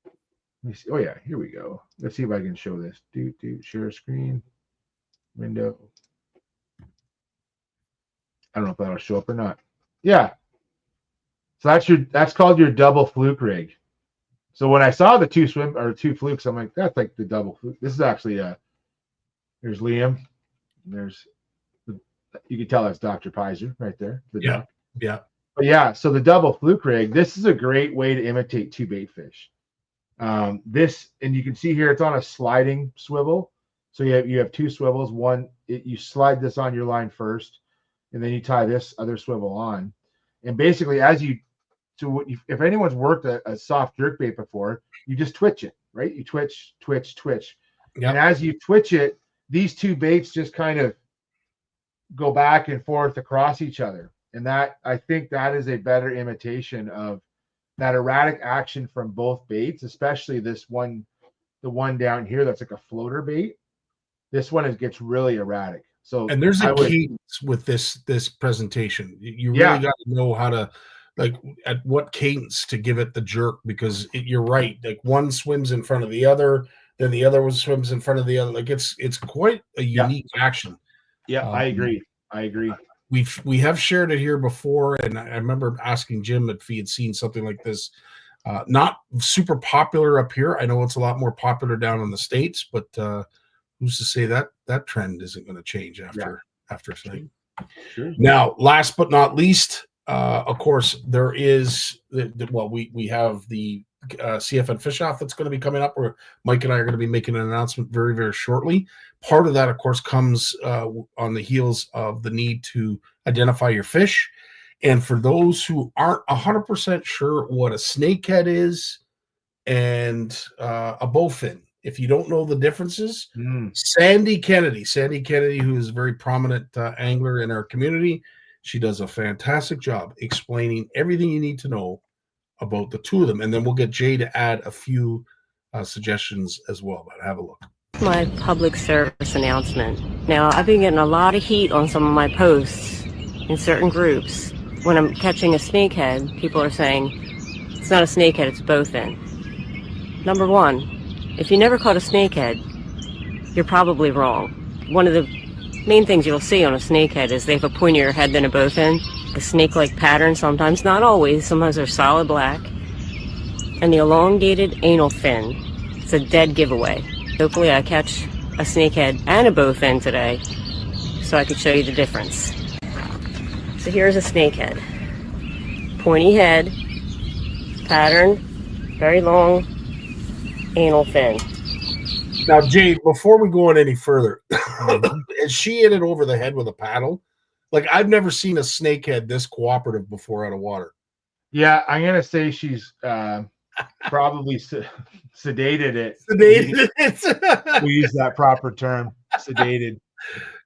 Let me see. Oh yeah, here we go. Let's see if I can show this. Share screen, window. I don't know if that'll show up or not. Yeah. So that's called your double fluke rig. So when I saw the two flukes, I'm like, that's like the double fluke. This is actually there's Liam. There's you can tell that's Dr. Pizer right there. Yeah. But yeah, so the double fluke rig, this is a great way to imitate two bait fish. This, and you can see here, it's on a sliding swivel. So you have two swivels. One, you slide this on your line first, and then you tie this other swivel on. And basically, if anyone's worked a soft jerkbait before, you just twitch it, right? You twitch. Yep. And as you twitch it, these two baits just kind of go back and forth across each other. And I think that is a better imitation of that erratic action from both baits, especially this one, the one down here that's like a floater bait. This one gets really erratic. So, and there's a cadence with this presentation. You really got to know how to, like, at what cadence to give it the jerk, because you're right. Like, one swims in front of the other, then the other one swims in front of the other. Like, it's quite a unique action. Yeah, I agree. We have shared it here before, and I remember asking Jim if he had seen something like this. Not super popular up here. I know it's a lot more popular down in the States, but who's to say that trend isn't going to change after tonight? Sure. Now, last but not least, of course, there is we have the CFN fish off that's going to be coming up, where Mike and I are going to be making an announcement very, very shortly. Part of that, of course, comes on the heels of the need to identify your fish. And for those who aren't 100% sure what a snakehead is and a bowfin, if you don't know the differences, Sandy Kennedy, who is a very prominent angler in our community, she does a fantastic job explaining everything you need to know about the two of them. And then we'll get Jay to add a few suggestions as well. But have a look. My public service announcement. Now, I've been getting a lot of heat on some of my posts in certain groups. When I'm catching a snakehead, people are saying, it's not a snakehead, it's a bowfin. Number one, if you never caught a snakehead, you're probably wrong. One of the main things you'll see on a snakehead is they have a pointier head than a bowfin. A snake-like pattern sometimes, not always. Sometimes they're solid black. And the elongated anal fin. It's a dead giveaway. Hopefully I catch a snakehead and a bowfin today so I could show you the difference. So here's a snakehead. Pointy head, pattern, very long anal fin. Now, Jay, before we go on any further, is she hit it over the head with a paddle? Like, I've never seen a snakehead this cooperative before out of water. Yeah, I'm going to say she's probably sedated it. Sedated it. We use that proper term, sedated.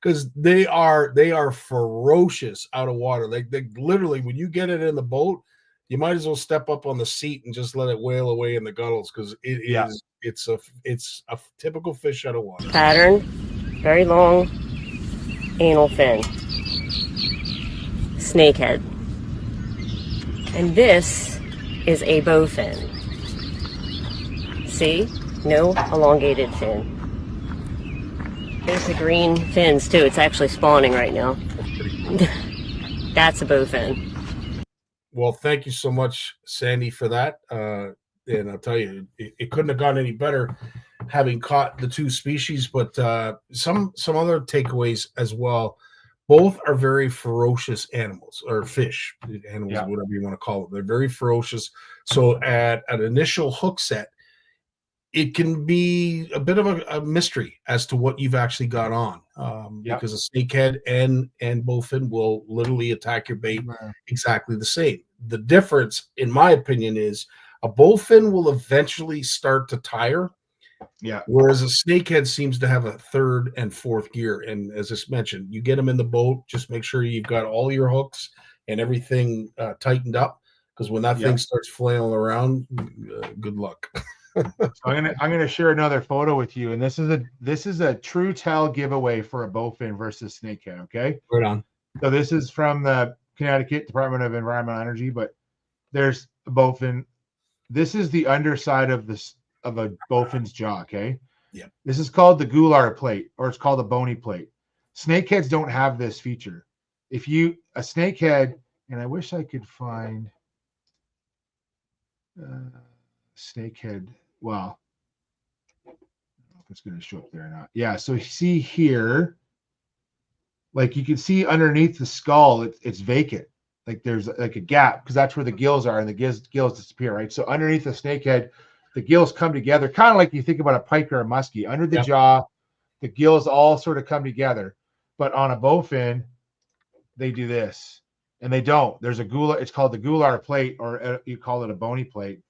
Because they are ferocious out of water. Like, they literally, when you get it in the boat, you might as well step up on the seat and just let it wail away in the gunnels, because it's a typical fish out of water. Pattern, very long anal fin. Snakehead. And this is a bowfin. See? No elongated fin. There's the green fins too. It's actually spawning right now. That's a bowfin. Well, thank you so much, Sandy, for that. And I'll tell you, it couldn't have gone any better having caught the two species, but some other takeaways as well. both are very ferocious animals, or fish animals, Yeah. whatever you want to call it. They're very ferocious. So at an initial hook set, it can be a bit of a mystery as to what you've actually got on, Yep. because a snakehead and bowfin will literally attack your bait exactly the same. The difference, in my opinion, is a bowfin will eventually start to tire, Yeah. whereas a snakehead seems to have a third and fourth gear. And as I mentioned, you get them in the boat, just make sure you've got all your hooks and everything tightened up, because when that Yeah. thing starts flailing around, good luck. So I'm gonna share another photo with you, and this is a true tell giveaway for a bowfin versus snakehead. Okay, Right on. so this is from the Connecticut Department of Environmental Energy, but there's a bowfin. This is the underside of a bowfin's jaw. Okay, Yeah. This is called the gular plate, or it's called a bony plate. Snakeheads don't have this feature. A snakehead, and I wish I could find snakehead. Well, I don't know if it's going to show up there or not. Yeah. So you see here, like you can see underneath the skull, it's vacant. Like there's like a gap, because that's where the gills are, and the gills disappear, right? So underneath the snakehead, the gills come together, kind of like you think about a pike or a muskie. Under the jaw, the gills all sort of come together. But on a bowfin, they do this, and they don't. There's a gular. It's called the gular plate, or you call it a bony plate.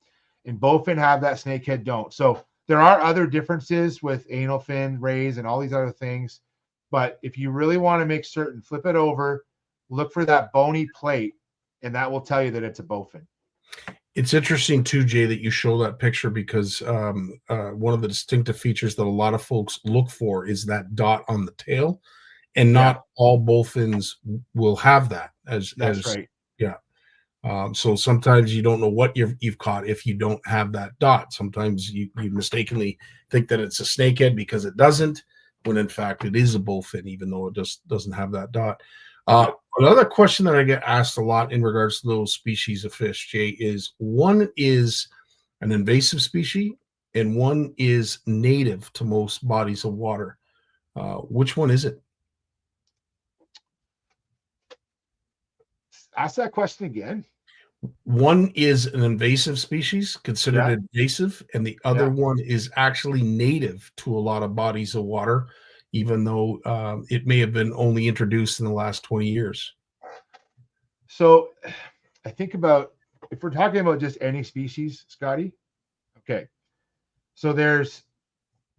And bowfin have that, snakehead don't. So there are other differences with anal fin rays and all these other things. But if you really want to make certain, flip it over, look for that bony plate, and that will tell you that it's a bowfin. It's interesting too, Jay, that you show that picture, because one of the distinctive features that a lot of folks look for is that dot on the tail, and not all bowfins will have that. That's right. Yeah. So sometimes you don't know what you've caught if you don't have that dot. Sometimes you mistakenly think that it's a snakehead because it doesn't, when in fact it is a bowfin, even though it just doesn't have that dot. Another question that I get asked a lot in regards to those species of fish, Jay, is one is an invasive species and one is native to most bodies of water. Which one is it? Ask that question again. One is an invasive species, considered invasive, and the other one is actually native to a lot of bodies of water, even though it may have been only introduced in the last 20 years. So I think about, if we're talking about just any species, Scottie, okay. So there's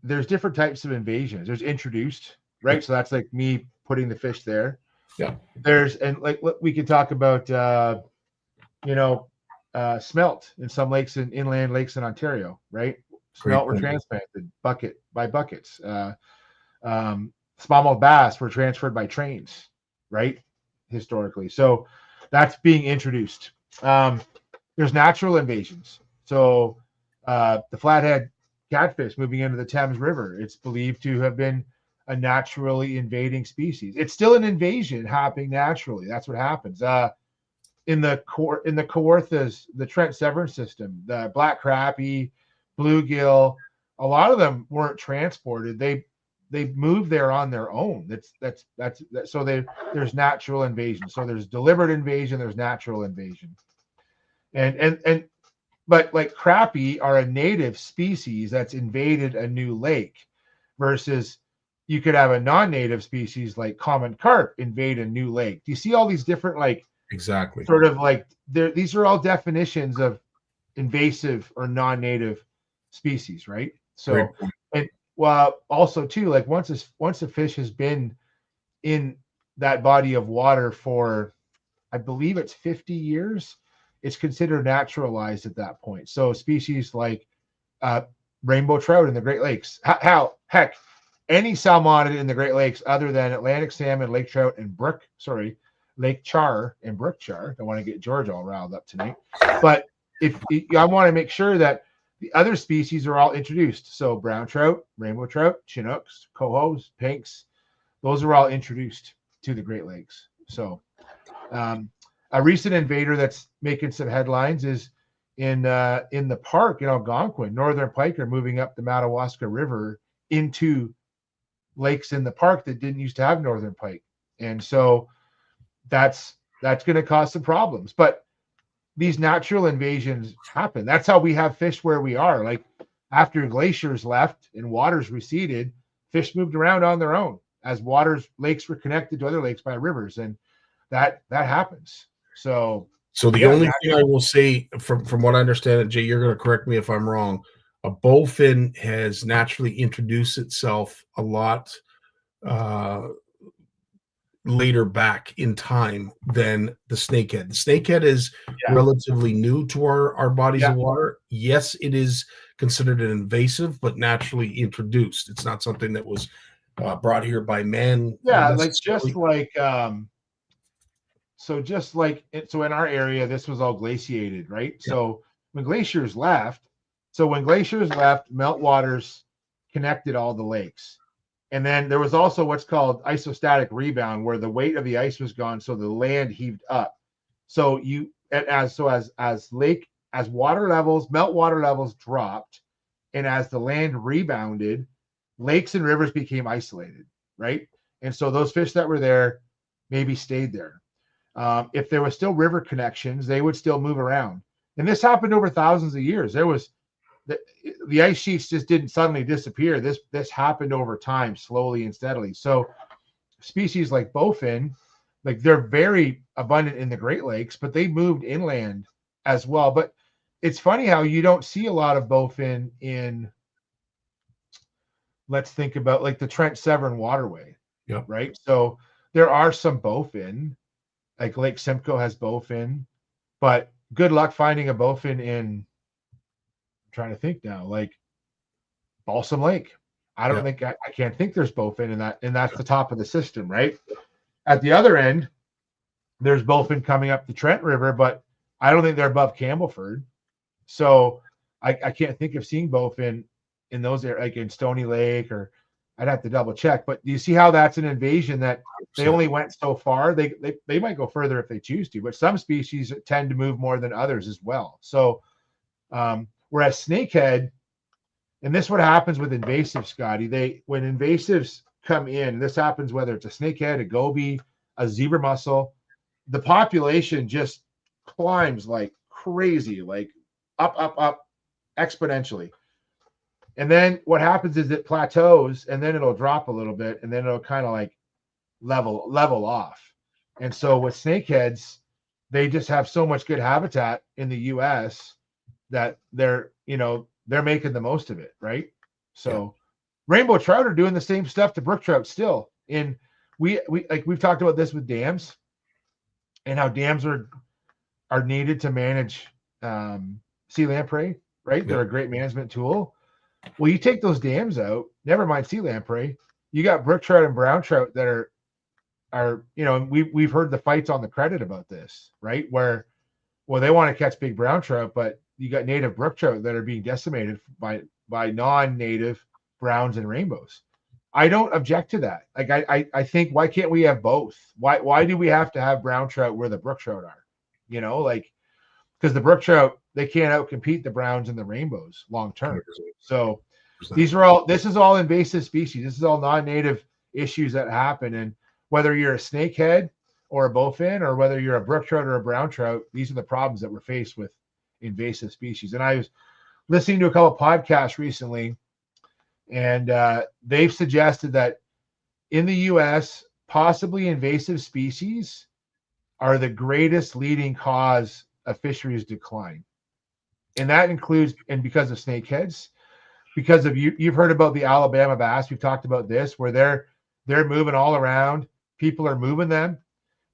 different types of invasions. There's introduced, right? So that's like me putting the fish there. Yeah. And like we could talk about, smelt in some lakes, in inland lakes in Ontario, right? Smelt were transplanted by buckets. Smallmouth bass were transferred by trains, right? Historically. So that's being introduced. There's natural invasions. So the flathead catfish moving into the Thames River, it's believed to have been a naturally invading species. It's still an invasion happening naturally. That's what happens. In the Kawarthas, the Trent Severn system, the black crappie, bluegill, a lot of them weren't transported. They moved there on their own. So there's natural invasion. So there's deliberate invasion, there's natural invasion. But like crappie are a native species that's invaded a new lake, versus you could have a non-native species like common carp invade a new lake. Do you see all these different, like, exactly, sort of like these are all definitions of invasive or non-native species, right? So, and also too, like once a fish has been in that body of water for, I believe it's 50 years, it's considered naturalized at that point. So species like rainbow trout in the Great Lakes, heck, any salmonid in the Great Lakes other than Atlantic salmon, lake trout, and lake char and brook char. Don't want to get George all riled up tonight. But I want to make sure that the other species are all introduced. So brown trout, rainbow trout, chinooks, cohos, pinks, those are all introduced to the Great Lakes. So a recent invader that's making some headlines is in the park in Algonquin. Northern pike are moving up the Madawaska River into lakes in the park that didn't used to have northern pike. And so that's going to cause some problems. But these natural invasions happen. That's how we have fish where we are. Like after glaciers left and waters receded, fish moved around on their own as lakes were connected to other lakes by rivers, and that happens. So the only thing I will say from what I understand, Jay, you're going to correct me if I'm wrong. A bowfin has naturally introduced itself a lot later back in time than the snakehead. The snakehead is relatively new to our bodies of water. Yes, it is considered an invasive, but naturally introduced. It's not something that was brought here by man. Yeah, so in our area, this was all glaciated, right? Yeah. So when glaciers left, meltwaters connected all the lakes. And then there was also what's called isostatic rebound, where the weight of the ice was gone, so the land heaved up. So as meltwater levels dropped, and as the land rebounded, lakes and rivers became isolated, right? And so those fish that were there maybe stayed there. If there was still river connections, they would still move around. And this happened over thousands of years. There was the ice sheets just didn't suddenly disappear. This happened over time, slowly and steadily. So species like bowfin, like they're very abundant in the Great Lakes, but they moved inland as well. But it's funny how you don't see a lot of bowfin in, let's think about like the Trent Severn waterway. Yep. Right. So there are some bowfin, like Lake Simcoe has bowfin, but good luck finding a bowfin in, I'm trying to think now, like Balsam Lake. I don't think I can't think there's bowfin in that, and that's the top of the system, right? At the other end, there's bowfin coming up the Trent River, but I don't think they're above Campbellford. So I can't think of seeing bowfin in those areas, like in Stony Lake, or I'd have to double check. But do you see how that's an invasion that they only went so far? They might go further if they choose to, but some species tend to move more than others as well. So whereas snakehead, and this is what happens with invasives, Scottie. When invasives come in, this happens whether it's a snakehead, a goby, a zebra mussel, the population just climbs like crazy, like up exponentially. And then what happens is it plateaus, and then it'll drop a little bit, and then it'll kind of like level off. And so with snakeheads, they just have so much good habitat in the US that they're making the most of it, right? So rainbow trout are doing the same stuff to brook trout still. And we've talked about this with dams, and how dams are needed to manage sea lamprey, right? They're a great management tool. Well, you take those dams out, never mind sea lamprey, you got brook trout and brown trout that are we've heard the fights on the credit about this, right? Where, well, they want to catch big brown trout, but you got native brook trout that are being decimated by non-native browns and rainbows. I don't object to that. Like I think, why can't we have both? Why do we have to have brown trout where the brook trout are? Because the brook trout, they can't outcompete the browns and the rainbows long term. So this is all invasive species. This is all non-native issues that happen. And whether you're a snakehead or a bowfin, or whether you're a brook trout or a brown trout, these are the problems that we're faced with invasive species. And I was listening to a couple of podcasts recently, and they've suggested that in the US, possibly invasive species are the greatest leading cause of fisheries decline. And that includes, and because of snakeheads, because of you've heard about the Alabama bass. We've talked about this, where they're moving all around. People are moving them,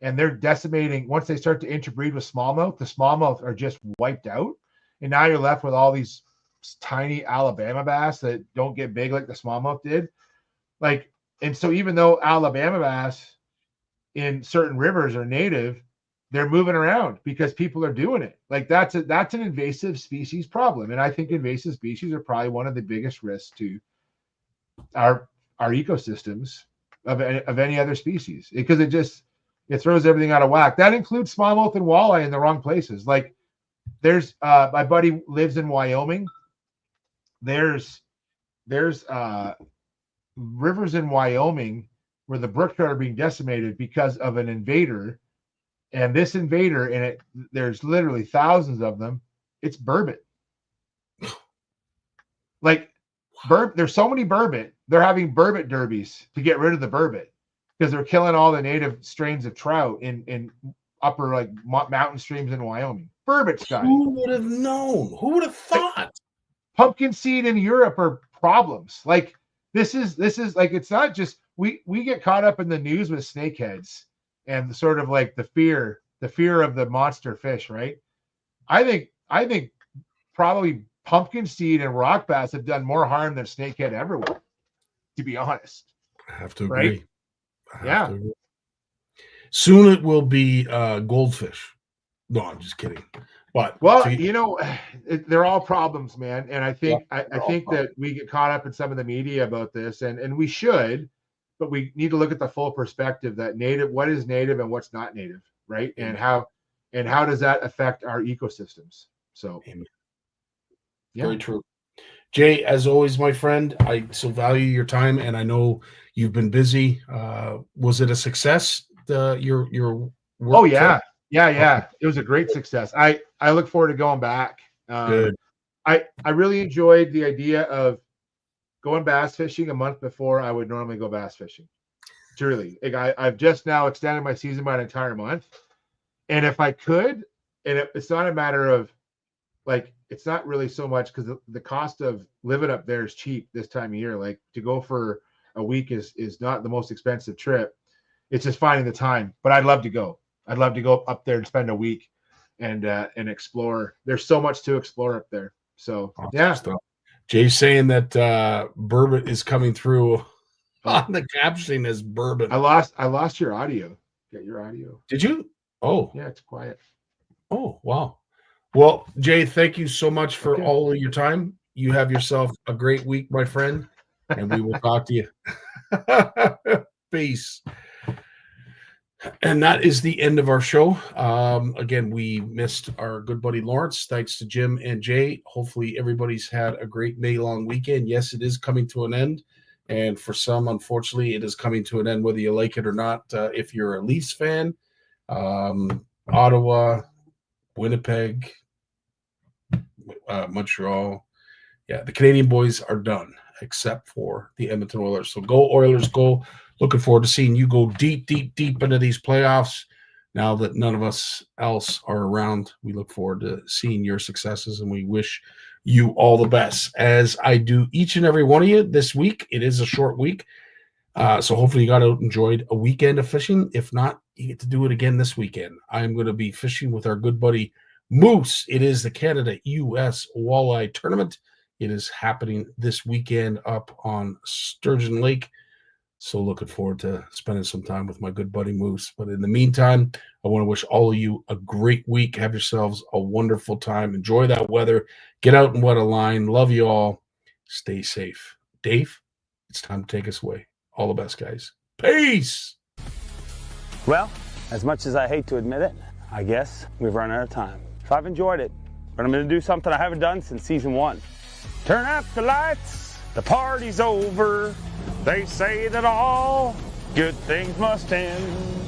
and they're decimating. Once they start to interbreed with smallmouth, the smallmouth are just wiped out. And now you're left with all these tiny Alabama bass that don't get big like the smallmouth did. And so even though Alabama bass in certain rivers are native, they're moving around because people are doing it. Like that's an invasive species problem. And I think invasive species are probably one of the biggest risks to our ecosystems of any other species, because it throws everything out of whack. That includes smallmouth and walleye in the wrong places. Like there's my buddy lives in Wyoming. There's rivers in Wyoming where the brook trout are being decimated because of an invader. And this invader, and there's literally thousands of them. It's burbot. Like, there's so many burbot. They're having burbot derbies to get rid of the burbot because they're killing all the native strains of trout in upper like mountain streams in Wyoming. Burbot, Scottie. Who would have known? Who would have thought? Pumpkin seed in Europe are problems. Like this is like, it's not just we get caught up in the news with snakeheads and sort of like the fear of the monster fish, right? I think probably pumpkin seed and rock bass have done more harm than snakehead ever will, to be honest. I have to agree. Right? Yeah. Agree. Soon it will be goldfish. No, I'm just kidding. But they're all problems, man. And I think I think that we get caught up in some of the media about this, and we should, but we need to look at the full perspective that what is native and what's not native, right? And how does that affect our ecosystems? So, Very true. Jay, as always, my friend, I so value your time, and I know you've been busy. Was it a success? Your work? Oh yeah. Yeah. It was a great success. I look forward to going back. Good. I really enjoyed the idea of going bass fishing a month before I would normally go bass fishing. Truly, like I've just now extended my season by an entire month, and if I could, and it's not a matter of like, it's not really so much because the cost of living up there is cheap this time of year. Like to go for a week is not the most expensive trip. It's just finding the time. But I'd love to go. I'd love to go up there and spend a week and explore. There's so much to explore up there. So awesome yeah. Stuff. Jay's saying that burbot is coming through on the caption as bourbon. I lost your audio. Get your audio. Did you? Oh. Yeah, it's quiet. Oh, wow. Well, Jay, thank you so much for all of your time. You have yourself a great week, my friend, and we will talk to you. Peace. And that is the end of our show. Again, we missed our good buddy Lawrence. Thanks to Jim and Jay. Hopefully everybody's had a great May-long weekend. Yes, it is coming to an end. And for some, unfortunately, it is coming to an end, whether you like it or not. If you're a Leafs fan, Ottawa, Winnipeg, Montreal. Yeah, the Canadian boys are done, except for the Edmonton Oilers. So go Oilers, go. Looking forward to seeing you go deep, deep, deep into these playoffs. Now that none of us else are around, we look forward to seeing your successes, and we wish you all the best, as I do each and every one of you this week. It is a short week, so hopefully you got out and enjoyed a weekend of fishing. If not, you get to do it again this weekend. I'm going to be fishing with our good buddy Moose. It is the Canada-U.S. Walleye Tournament. It is happening this weekend up on Sturgeon Lake. So looking forward to spending some time with my good buddy Moose. But in the meantime, I want to wish all of you a great week. Have yourselves a wonderful time. Enjoy that weather. Get out and wet a line. Love you all. Stay safe. Dave, it's time to take us away. All the best, guys. Peace. Well, as much as I hate to admit it, I guess we've run out of time. So I've enjoyed it, but I'm going to do something I haven't done since season 1. Turn out the lights. The party's over. They say that all good things must end.